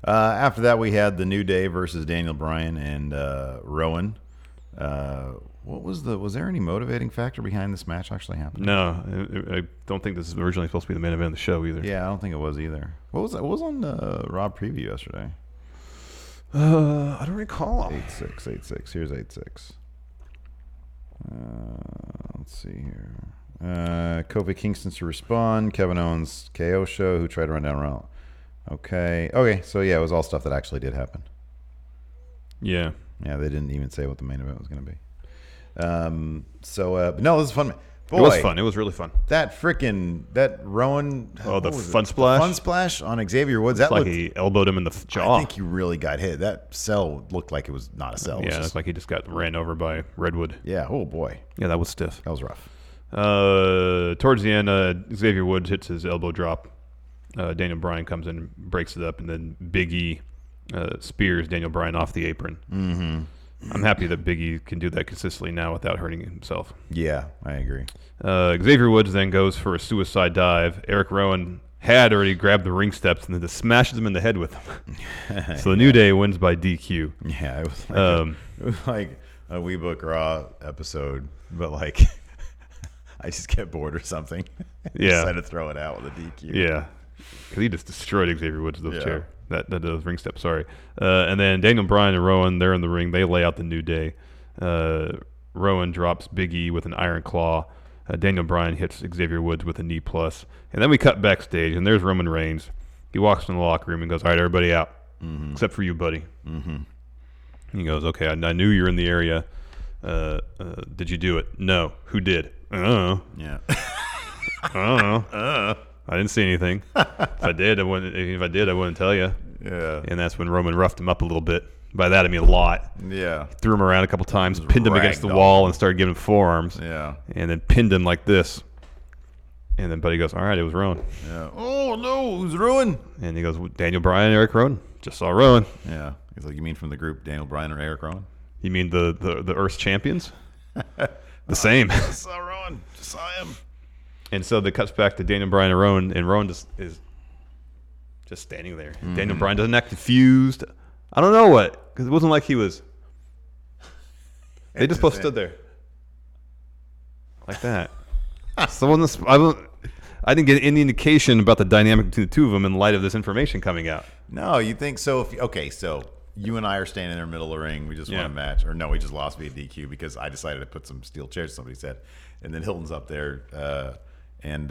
After that, we had the New Day versus Daniel Bryan and Rowan. Was there any motivating factor behind this match actually happening? No, I don't think this is originally supposed to be the main event of the show either. Yeah, I don't think it was either. What was that? What was on Raw preview yesterday? I don't recall. 8-6. Here's 8-6. Let's see here. Kofi Kingston to respond. Kevin Owens KO show. Who tried to run down Raw? Okay. So yeah, it was all stuff that actually did happen. Yeah, they didn't even say what the main event was going to be. But no, this is fun. Boy, it was fun. It was really fun. That Rowan. Oh, the fun splash. The fun splash on Xavier Woods. That like he elbowed him in the jaw. I think he really got hit. That cell looked like it was not a cell. Yeah, it's like he just got ran over by Redwood. Yeah. Oh boy. Yeah, that was stiff. That was rough. Towards the end, Xavier Woods hits his elbow drop. Daniel Bryan comes in, breaks it up, and then Big E spears Daniel Bryan off the apron. I'm happy that Big E can do that consistently now without hurting himself. Yeah, I agree. Xavier Woods then goes for a suicide dive. Eric Rowan had already grabbed the ring steps and then just smashes him in the head with them. So the New Day wins by DQ. Yeah, it was like a We Book Raw episode, but like I just get bored or something. Yeah. Decided to throw it out with a DQ. Yeah. Because he just destroyed Xavier Woods with those chair. Those ring steps, sorry. And then Daniel Bryan and Rowan, they're in the ring. They lay out the New Day. Rowan drops Big E with an iron claw. Daniel Bryan hits Xavier Woods with a knee plus. And then we cut backstage, and there's Roman Reigns. He walks in the locker room and goes, all right, everybody out, except for you, buddy. He goes, okay, I knew you were in the area. Did you do it? No. Who did? I don't know. Yeah. I don't know. I didn't see anything. If I did, I wouldn't tell you. Yeah. And that's when Roman roughed him up a little bit. By that, I mean a lot. Yeah. Threw him around a couple times, pinned him against the wall, and started giving him forearms. Yeah. And then pinned him like this. And then Buddy goes, all right, it was Rowan. Yeah. Oh, no, it was Rowan. And he goes, Daniel Bryan, Eric Rowan. Just saw Rowan. Yeah. He's like, you mean from the group Daniel Bryan or Eric Rowan? You mean the Earth's champions? The same. Just saw Rowan. Just saw him. And so it cuts back to Daniel Bryan and Rowan just is just standing there. Daniel Bryan doesn't act confused. I don't know what, because it wasn't like he was. They just both stood there like that. So I didn't get any indication about the dynamic between the two of them in light of this information coming out. No, you think so? So you and I are standing there in the middle of the ring. We just won a match, or no, we just lost via DQ because I decided to put some steel chairs. Somebody said, and then Hilton's up there. And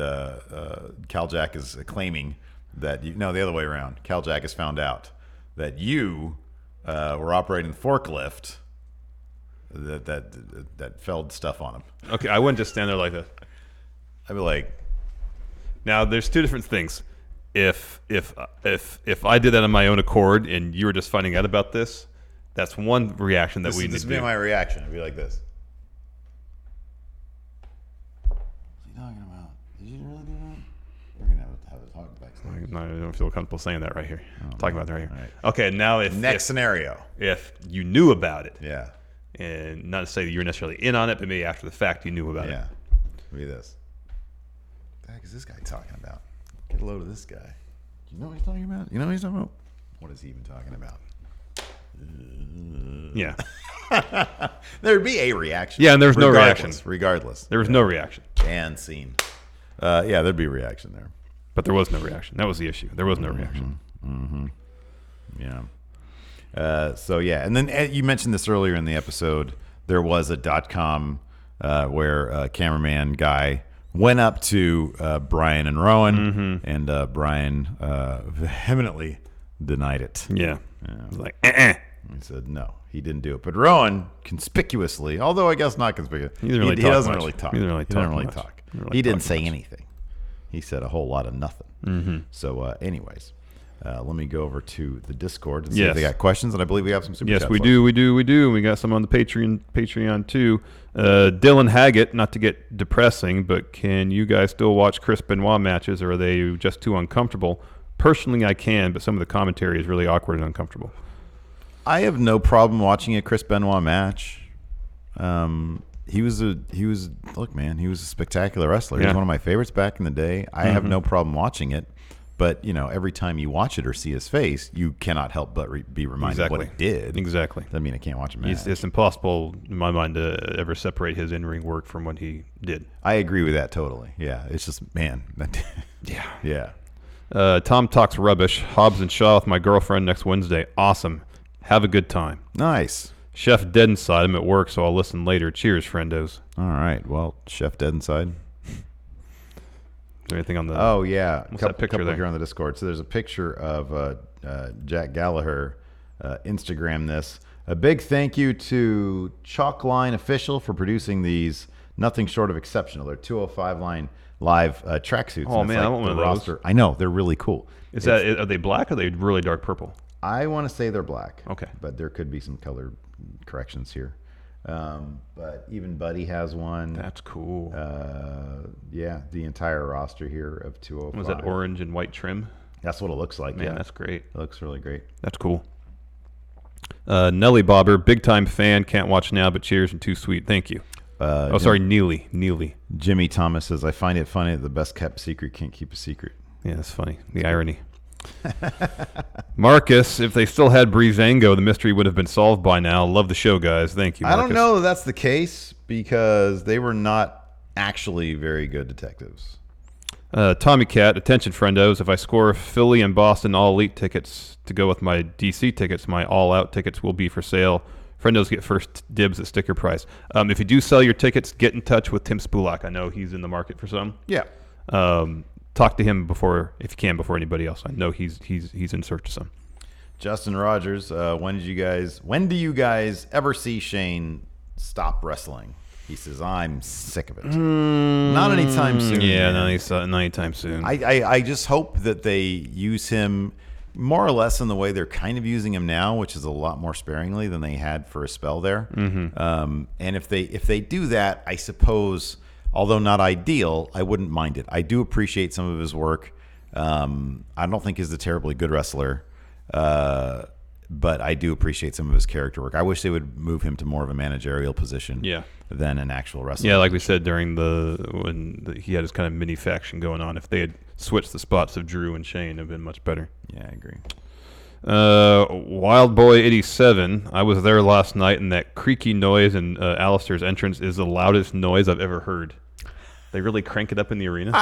Cal Jack is claiming that the other way around. Cal Jack has found out that you were operating the forklift that felled stuff on him. Okay, I wouldn't just stand there like that. I'd be like, now there's two different things. If I did that on my own accord and you were just finding out about this, that's one reaction that we need to do. This would be my reaction. I'd be like this. Talking about? Did you really do that? We're gonna have a talk backstage. I don't feel comfortable saying that right here. Talking about that right here. Right. Okay, now next scenario, if you knew about it, yeah, and not to say that you were necessarily in on it, but maybe after the fact you knew about it. Yeah, read this. What the heck is this guy talking about? Get a load of this guy. You know what he's talking about? What is he even talking about? Yeah. There'd be a reaction. Yeah, and there's no reaction. Regardless. There was no reaction. And scene. Yeah, there'd be a reaction there. But there was no reaction. That was the issue. There was no reaction. Yeah. So, yeah. And then you mentioned this earlier in the episode. There was a .com where a cameraman guy went up to Bryan and Rowan, and Bryan vehemently denied it. Yeah. Like, He said no, he didn't do it. But Rowan conspicuously, although I guess not conspicuous, He he doesn't really talk. He doesn't really talk. talk. He didn't say anything. He said a whole lot of nothing. Mm-hmm. So, anyways, let me go over to the Discord and see Yes. if they got questions. And I believe we have some super chats. Yes, we do. We got some on the Patreon too. Dylan Haggett, not to get depressing, but can you guys still watch Chris Benoit matches, or are they just too uncomfortable? Personally, I can, but some of the commentary is really awkward and uncomfortable. I have no problem watching a Chris Benoit match. He was a spectacular wrestler. He was one of my favorites back in the day. I have no problem watching it, but every time you watch it or see his face, you cannot help but be reminded of what he did. Exactly. Doesn't mean I can't watch a match. It's impossible in my mind to ever separate his in-ring work from what he did. I agree with that totally. Yeah, it's just yeah. Tom talks rubbish. Hobbs and Shaw with my girlfriend next Wednesday. Awesome. Have a good time. Nice. Chef dead inside. I'm at work, so I'll listen later. Cheers, friendos. All right. Well, Chef dead inside. Is there anything on the... Oh, yeah. What's that picture there? Here on the Discord. So there's a picture of Jack Gallagher Instagram this. A big thank you to Chalkline Official for producing these. Nothing short of exceptional. They're 205 line live tracksuits. Oh, man, I want one of those. Roster. I know. They're really cool. Are they black or are they really dark purple? I want to say they're black. Okay. But there could be some color corrections here. But even Buddy has one. That's cool. Yeah, the entire roster here of 205. Was that orange and white trim? That's what it looks like. Man, yeah. that's great. It looks really great. That's cool. Nelly Bobber, big time fan. Can't watch now, but cheers and too sweet. Thank you. Neely. Jimmy Thomas says, I find it funny that the best kept secret can't keep a secret. Yeah, that's funny. The irony. Marcus, if they still had Breezango, the mystery would have been solved by now. Love the show, guys. Thank you, Marcus. I don't know that that's the case because they were not actually very good detectives. Tommy Cat, attention, friendos. If I score Philly and Boston all elite tickets to go with my DC tickets, my all out tickets will be for sale. Friendos get first dibs at sticker price. If you do sell your tickets, get in touch with Tim Spulak. I know he's in the market for some. Yeah. Talk to him before anybody else. I know he's in search of some. Justin Rogers, when do you guys ever see Shane stop wrestling? He says, I'm sick of it. Not anytime soon. Yeah, not anytime soon. I just hope that they use him more or less in the way they're kind of using him now, which is a lot more sparingly than they had for a spell there. And if they do that, I suppose, although not ideal, I wouldn't mind it. I do appreciate some of his work. I don't think he's a terribly good wrestler, but I do appreciate some of his character work. I wish they would move him to more of a managerial position than an actual wrestler. Yeah, like we said when he had his kind of mini faction going on. If they had switched the spots of Drew and Shane, it would have been much better. Yeah, I agree. Wild Boy 87. I was there last night, and that creaky noise in Alistair's entrance is the loudest noise I've ever heard. They really crank it up in the arena.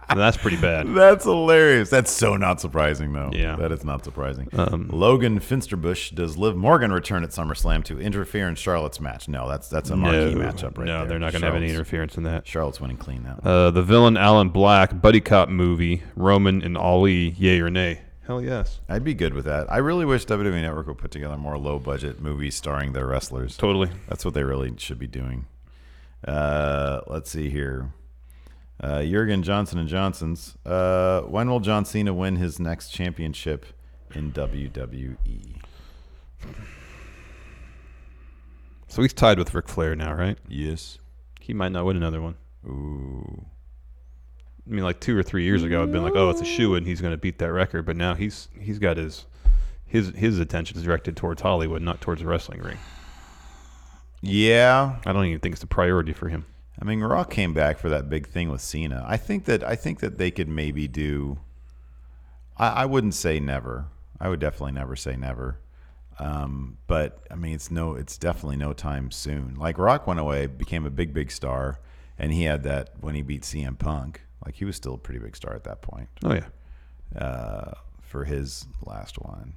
And that's pretty bad. That's hilarious. That's so not surprising, though. Yeah. That is not surprising. Logan Finsterbush, does Liv Morgan return at SummerSlam to interfere in Charlotte's match? No, that's a marquee matchup right there. No, they're not going to have any interference in that. Charlotte's winning clean now. The villain Alan Black, buddy cop movie, Roman and Ali, yay or nay? Hell yes. I'd be good with that. I really wish WWE Network would put together more low-budget movies starring their wrestlers. Totally. That's what they really should be doing. Let's see here. Jurgen Johnson & Johnson's. When will John Cena win his next championship in WWE? So he's tied with Ric Flair now, right? Yes. He might not win another one. Ooh. I mean, like 2 or 3 years ago, I'd been like, "Oh, it's a shoo-in. He's going to beat that record." But now he's got his attention directed towards Hollywood, not towards the wrestling ring. Yeah. I don't even think it's a priority for him. I mean, Raw came back for that big thing with Cena. I think that they could maybe do. I wouldn't say never. I would definitely never say never. But I mean, it's definitely no time soon. Like Rock went away, became a big star, and he had that when he beat CM Punk. Like he was still a pretty big star at that point. Oh yeah. For his last one,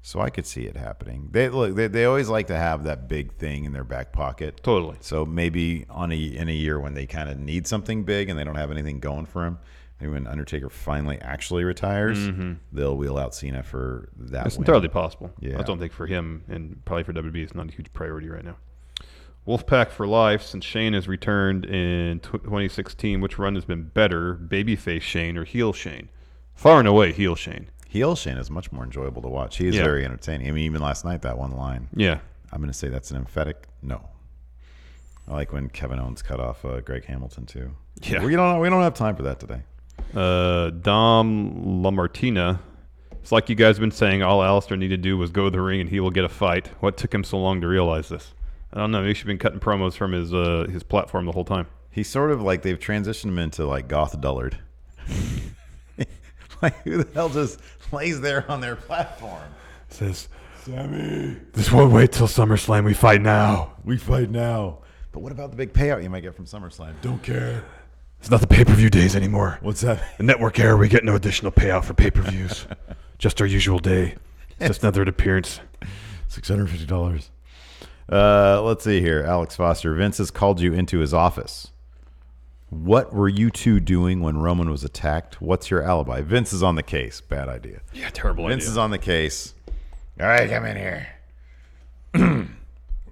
so I could see it happening. They always like to have that big thing in their back pocket. Totally. So maybe in a year when they kind of need something big and they don't have anything going for him, maybe when Undertaker finally actually retires, they'll wheel out Cena for that. It's win. entirely possible. Yeah. I don't think for him and probably for WWE it's not a huge priority right now. Wolfpack for life. Since Shane has returned in 2016, which run has been better, babyface Shane or heel Shane? Far and away, heel Shane. Heel Shane is much more enjoyable to watch. He is very entertaining. I mean, even last night, that one line. Yeah. I'm going to say that's an emphatic no. I like when Kevin Owens cut off Greg Hamilton, too. Yeah. We don't have time for that today. Dom LaMartina. It's like you guys have been saying all Alistair needed to do was go to the ring and he will get a fight. What took him so long to realize this? I don't know. Maybe he's been cutting promos from his platform the whole time. He's sort of like they've transitioned him into like Goth Dullard. Like who the hell just lays there on their platform? Says, Sami, this won't wait till SummerSlam. We fight now. We fight now. But what about the big payout you might get from SummerSlam? Don't care. It's not the pay-per-view days anymore. What's that? The network era, we get no additional payout for pay-per-views. Just our usual day. Just another appearance. $650. Let's see here. Alex Foster. Vince has called you into his office. What were you two doing when Roman was attacked? What's your alibi? Vince is on the case. Bad idea. Yeah, terrible Vince idea. is on the case. All right, come in here.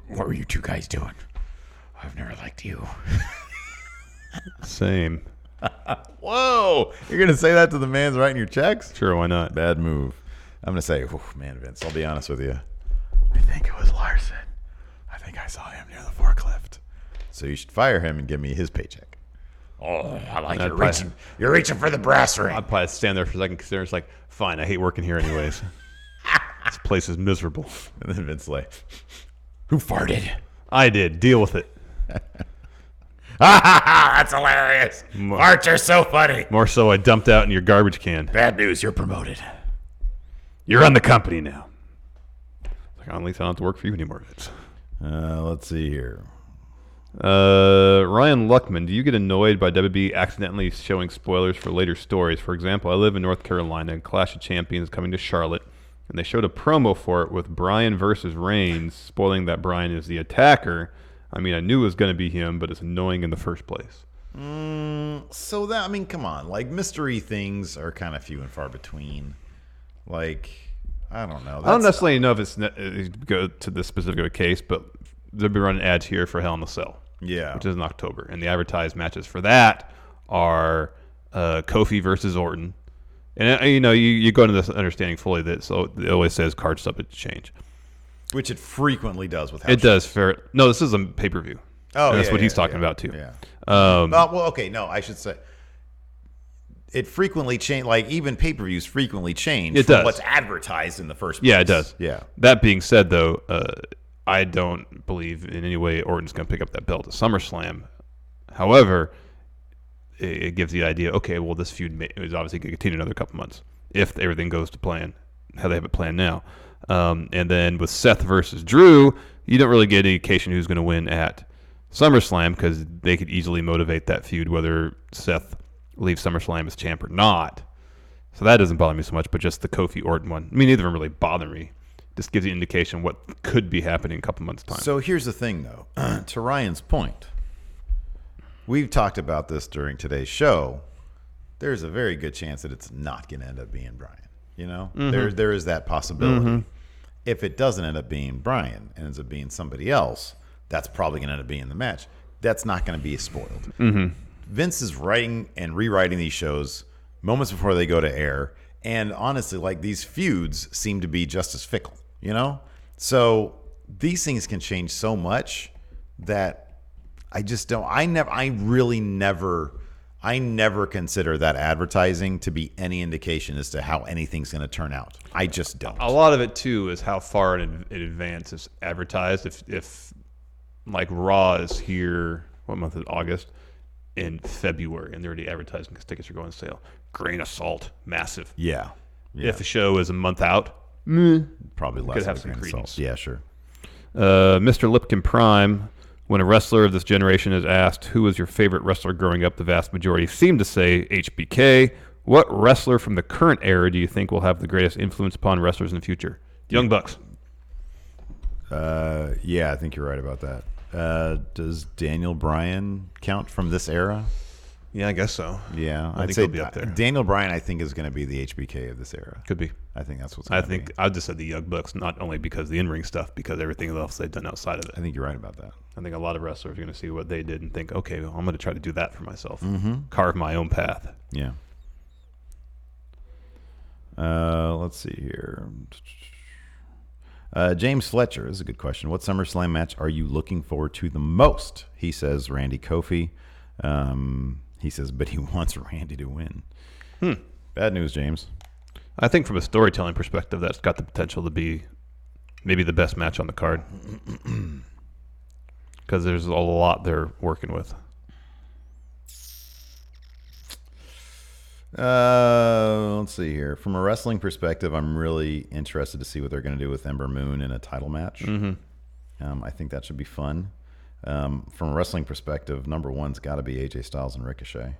What were you two guys doing? I've never liked you. Same. Whoa. You're going to say that to the man's writing your checks? Sure, why not? Bad move. I'm going to say, man, Vince, I'll be honest with you. I think it was Larson. I think I saw him near the forklift. So you should fire him and give me his paycheck. Oh, I like you reaching. You're reaching for the brass ring. I'd probably stand there for a second because it's like, fine, I hate working here anyways. This place is miserable. And then Vince like, who farted? I did. Deal with it. That's hilarious. Farts are so funny. More so, I dumped out in your garbage can. Bad news, you're promoted. You're on the company now. Like, at least I don't have to work for you anymore, Vince. Let's see here. Ryan Luckman, do you get annoyed by WWE accidentally showing spoilers for later stories? For example, I live in North Carolina and Clash of Champions coming to Charlotte, and they showed a promo for it with Bryan versus Reigns, spoiling that Bryan is the attacker. I mean, I knew it was going to be him, but it's annoying in the first place. So that, I mean, come on. Like, mystery things are kind of few and far between. Like, I don't know. I don't necessarily know if it's go to this specific case, but they'll be running ads here for Hell in a Cell. Yeah. Which is in October. And the advertised matches for that are Kofi versus Orton. And, you go into this understanding fully that so it always says card subject to change. Which it frequently does with house It does. No, this is a pay-per-view. Oh, and that's yeah, what he's yeah, talking yeah, about, too. Yeah. Well, okay. No, I should say it frequently change. Like, even pay-per-views frequently change from what's advertised in the first place. Yeah, it does. Yeah. That being said, though, I don't believe in any way Orton's going to pick up that belt at SummerSlam. However, it gives the idea, okay, well, this feud is obviously going to continue another couple months if everything goes to plan, how they have it planned now. And then with Seth versus Drew, you don't really get any indication who's going to win at SummerSlam because they could easily motivate that feud whether Seth leaves SummerSlam as champ or not. So that doesn't bother me so much, but just the Kofi Orton one. I mean, neither of them really bother me. Just gives you an indication what could be happening in a couple months' time. So here's the thing, though. To Ryan's point, we've talked about this during today's show. There's a very good chance that it's not going to end up being Bryan. There is that possibility. Mm-hmm. If it doesn't end up being Bryan and ends up being somebody else, that's probably going to end up being the match. That's not going to be spoiled. Mm-hmm. Vince is writing and rewriting these shows moments before they go to air. And honestly, like, these feuds seem to be just as fickle, So these things can change so much that I just don't. I never consider that advertising to be any indication as to how anything's going to turn out. I just don't. A lot of it, too, is how far in advance it's advertised. If like, Raw is here, what month is it? August? In February, and they're already advertising because tickets are going on sale. Grain of salt, massive. Yeah. If a show is a month out, Probably less Could of have a some grain of credence. salt. Yeah, sure. Mr. Lipkin Prime, when a wrestler of this generation is asked who was your favorite wrestler growing up, the vast majority seem to say HBK. What wrestler from the current era do you think will have the greatest influence upon wrestlers in the future? Young Bucks. Yeah, I think you're right about that. Does Daniel Bryan count from this era? Yeah, I guess so. Yeah, I I'd think say he'll be up there. Daniel Bryan, I think, is going to be the HBK of this era. Could be. I think that's what's I going to be. think I just said the Young Bucks, not only because of the in-ring stuff, because everything else they've done outside of it. I think you're right about that. I think a lot of wrestlers are going to see what they did and think, okay, well, I'm going to try to do that for myself. Mm-hmm. Carve my own path. Yeah. Let's see here. James Fletcher, this is a good question. What SummerSlam match are you looking forward to the most? He says Randy Kofi. He says, but he wants Randy to win. Bad news, James. I think from a storytelling perspective, that's got the potential to be maybe the best match on the card. Because there's a lot they're working with. Let's see here. From a wrestling perspective, I'm really interested to see what they're going to do with Ember Moon in a title match. Mm-hmm. I think that should be fun. From a wrestling perspective, number one's got to be AJ Styles and Ricochet.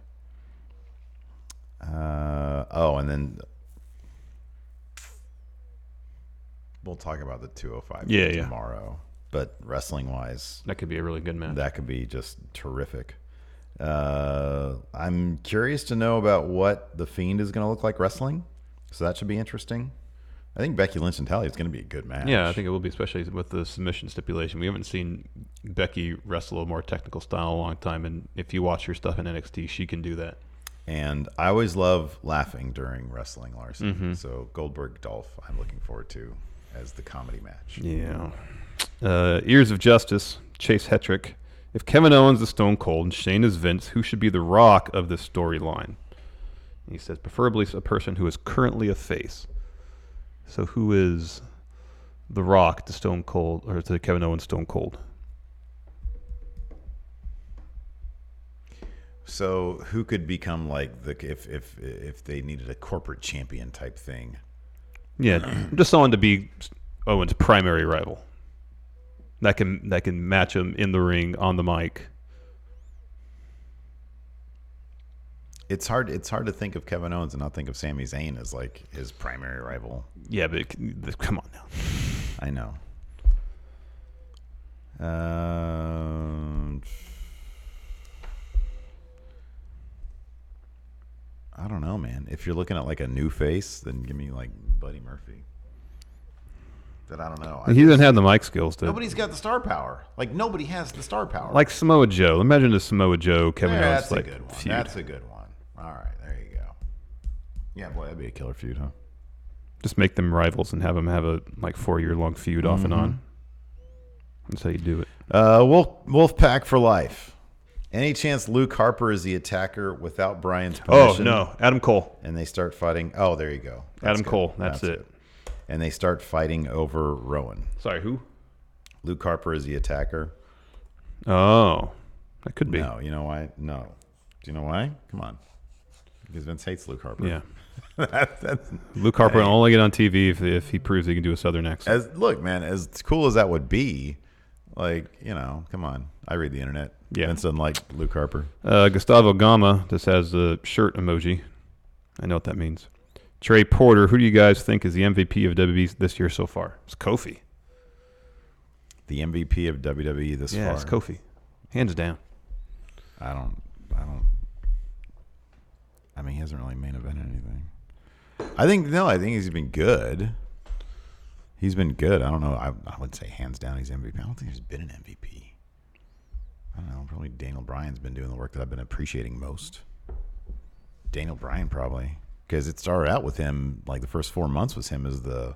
And then we'll talk about the 205 tomorrow. But wrestling-wise, That could be a really good match. that could be just terrific. I'm curious to know about what The Fiend is going to look like wrestling. So that should be interesting. I think Becky Lynch and Natalya is going to be a good match. Yeah, I think it will be, especially with the submission stipulation. We haven't seen Becky wrestle a more technical style in a long time, and if you watch her stuff in NXT, she can do that. And I always love laughing during wrestling, Larson. Mm-hmm. So Goldberg Dolph, I'm looking forward to as the comedy match. Yeah. Ears of Justice, Chase Hetrick. If Kevin Owens is Stone Cold and Shane is Vince, who should be the Rock of this storyline? He says, preferably a person who is currently a face. So who is the Rock to Stone Cold, or to Kevin Owens Stone Cold? So who could become like if they needed a corporate champion type thing? Yeah, just someone to be Owens' primary rival. That can match him in the ring, on the mic. It's hard to think of Kevin Owens and not think of Sami Zayn as like his primary rival. Yeah, but come on now. I know. I don't know, man. If you're looking at like a new face, then give me like Buddy Murphy. That I don't know. He doesn't have the mic skills to. Nobody's got the star power. Like nobody has the star power. Like Samoa Joe. Imagine a Samoa Joe Kevin Owens that's like a good one. feud. That's a good one. All right, there you go. Yeah, boy, that'd be a killer feud, huh? Just make them rivals and have them have a 4-year-long feud off and on. That's how you do it. Wolfpack for life. Any chance Luke Harper is the attacker without Bryan's permission? Oh no, Adam Cole. And they start fighting. Oh, there you go. That's Adam good. Cole. That's it. Good. And they start fighting over Rowan. Sorry, who? Luke Harper is the attacker. Oh, that could be. No, you know why? No. Do you know why? Come on. Because Vince hates Luke Harper. Yeah. that's, Luke Harper will only get on TV if he proves he can do a Southern accent. Look, man, as cool as that would be, come on. I read the internet. Yeah. Vince doesn't like Luke Harper. Gustavo Gama just has the shirt emoji. I know what that means. Trey Porter, who do you guys think is the MVP of WWE this year so far? It's Kofi. The MVP of WWE this far? Yeah, it's Kofi. Hands down. I mean, he hasn't really main evented anything. I think he's been good. He's been good. I don't know. I wouldn't say hands down he's MVP. I don't think there's been an MVP. I don't know. Probably Daniel Bryan's been doing the work that I've been appreciating most. Daniel Bryan probably. Because it started out with him, like the first 4 months was him as the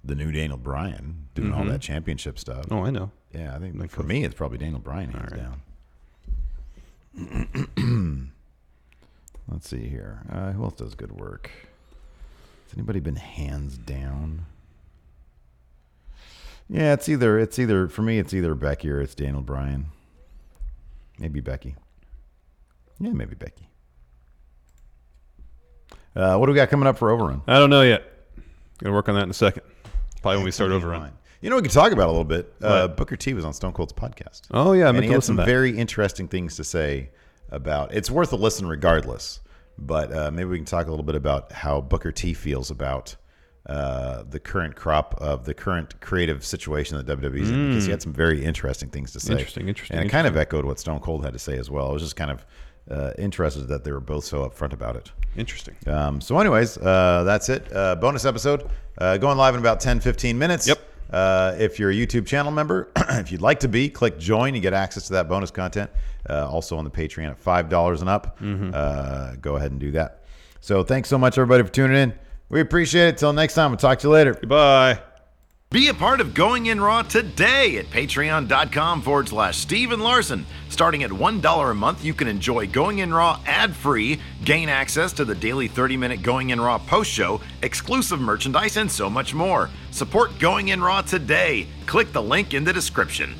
new Daniel Bryan doing all that championship stuff. Oh, I know. Yeah, I think for me it's probably Daniel Bryan hands down. Let's see here. Who else does good work? Has anybody been hands down? Yeah, it's either for me it's either Becky or it's Daniel Bryan. Maybe Becky. Yeah, maybe Becky. What do we got coming up for Overrun? I don't know yet. Gonna work on that in a second. Probably when we start over on. You know, we can talk about a little bit. Booker T was on Stone Cold's podcast. Oh yeah, I meant and he to had listen some to that. very interesting things to say about. It's worth a listen regardless. But maybe we can talk a little bit about how Booker T feels about the current crop of the current creative situation that WWE's in, because he had some very interesting things to say. Interesting. And it kind of echoed what Stone Cold had to say as well. I was just kind of interested that they were both so upfront about it. Interesting. So anyways, that's it. Bonus episode going live in about 10-15 minutes. Yep. If you're a YouTube channel member, if you'd like to be, click join. You get access to that bonus content. Also on the Patreon at $5 and up. Go ahead and do that. So thanks so much, everybody, for tuning in. We appreciate it. Till next time, we'll talk to you later. Goodbye. Be a part of Going In Raw today at patreon.com/Steven Larson. Starting at $1 a month, you can enjoy Going In Raw ad-free, gain access to the daily 30-minute Going In Raw post-show, exclusive merchandise, and so much more. Support Going In Raw today. Click the link in the description.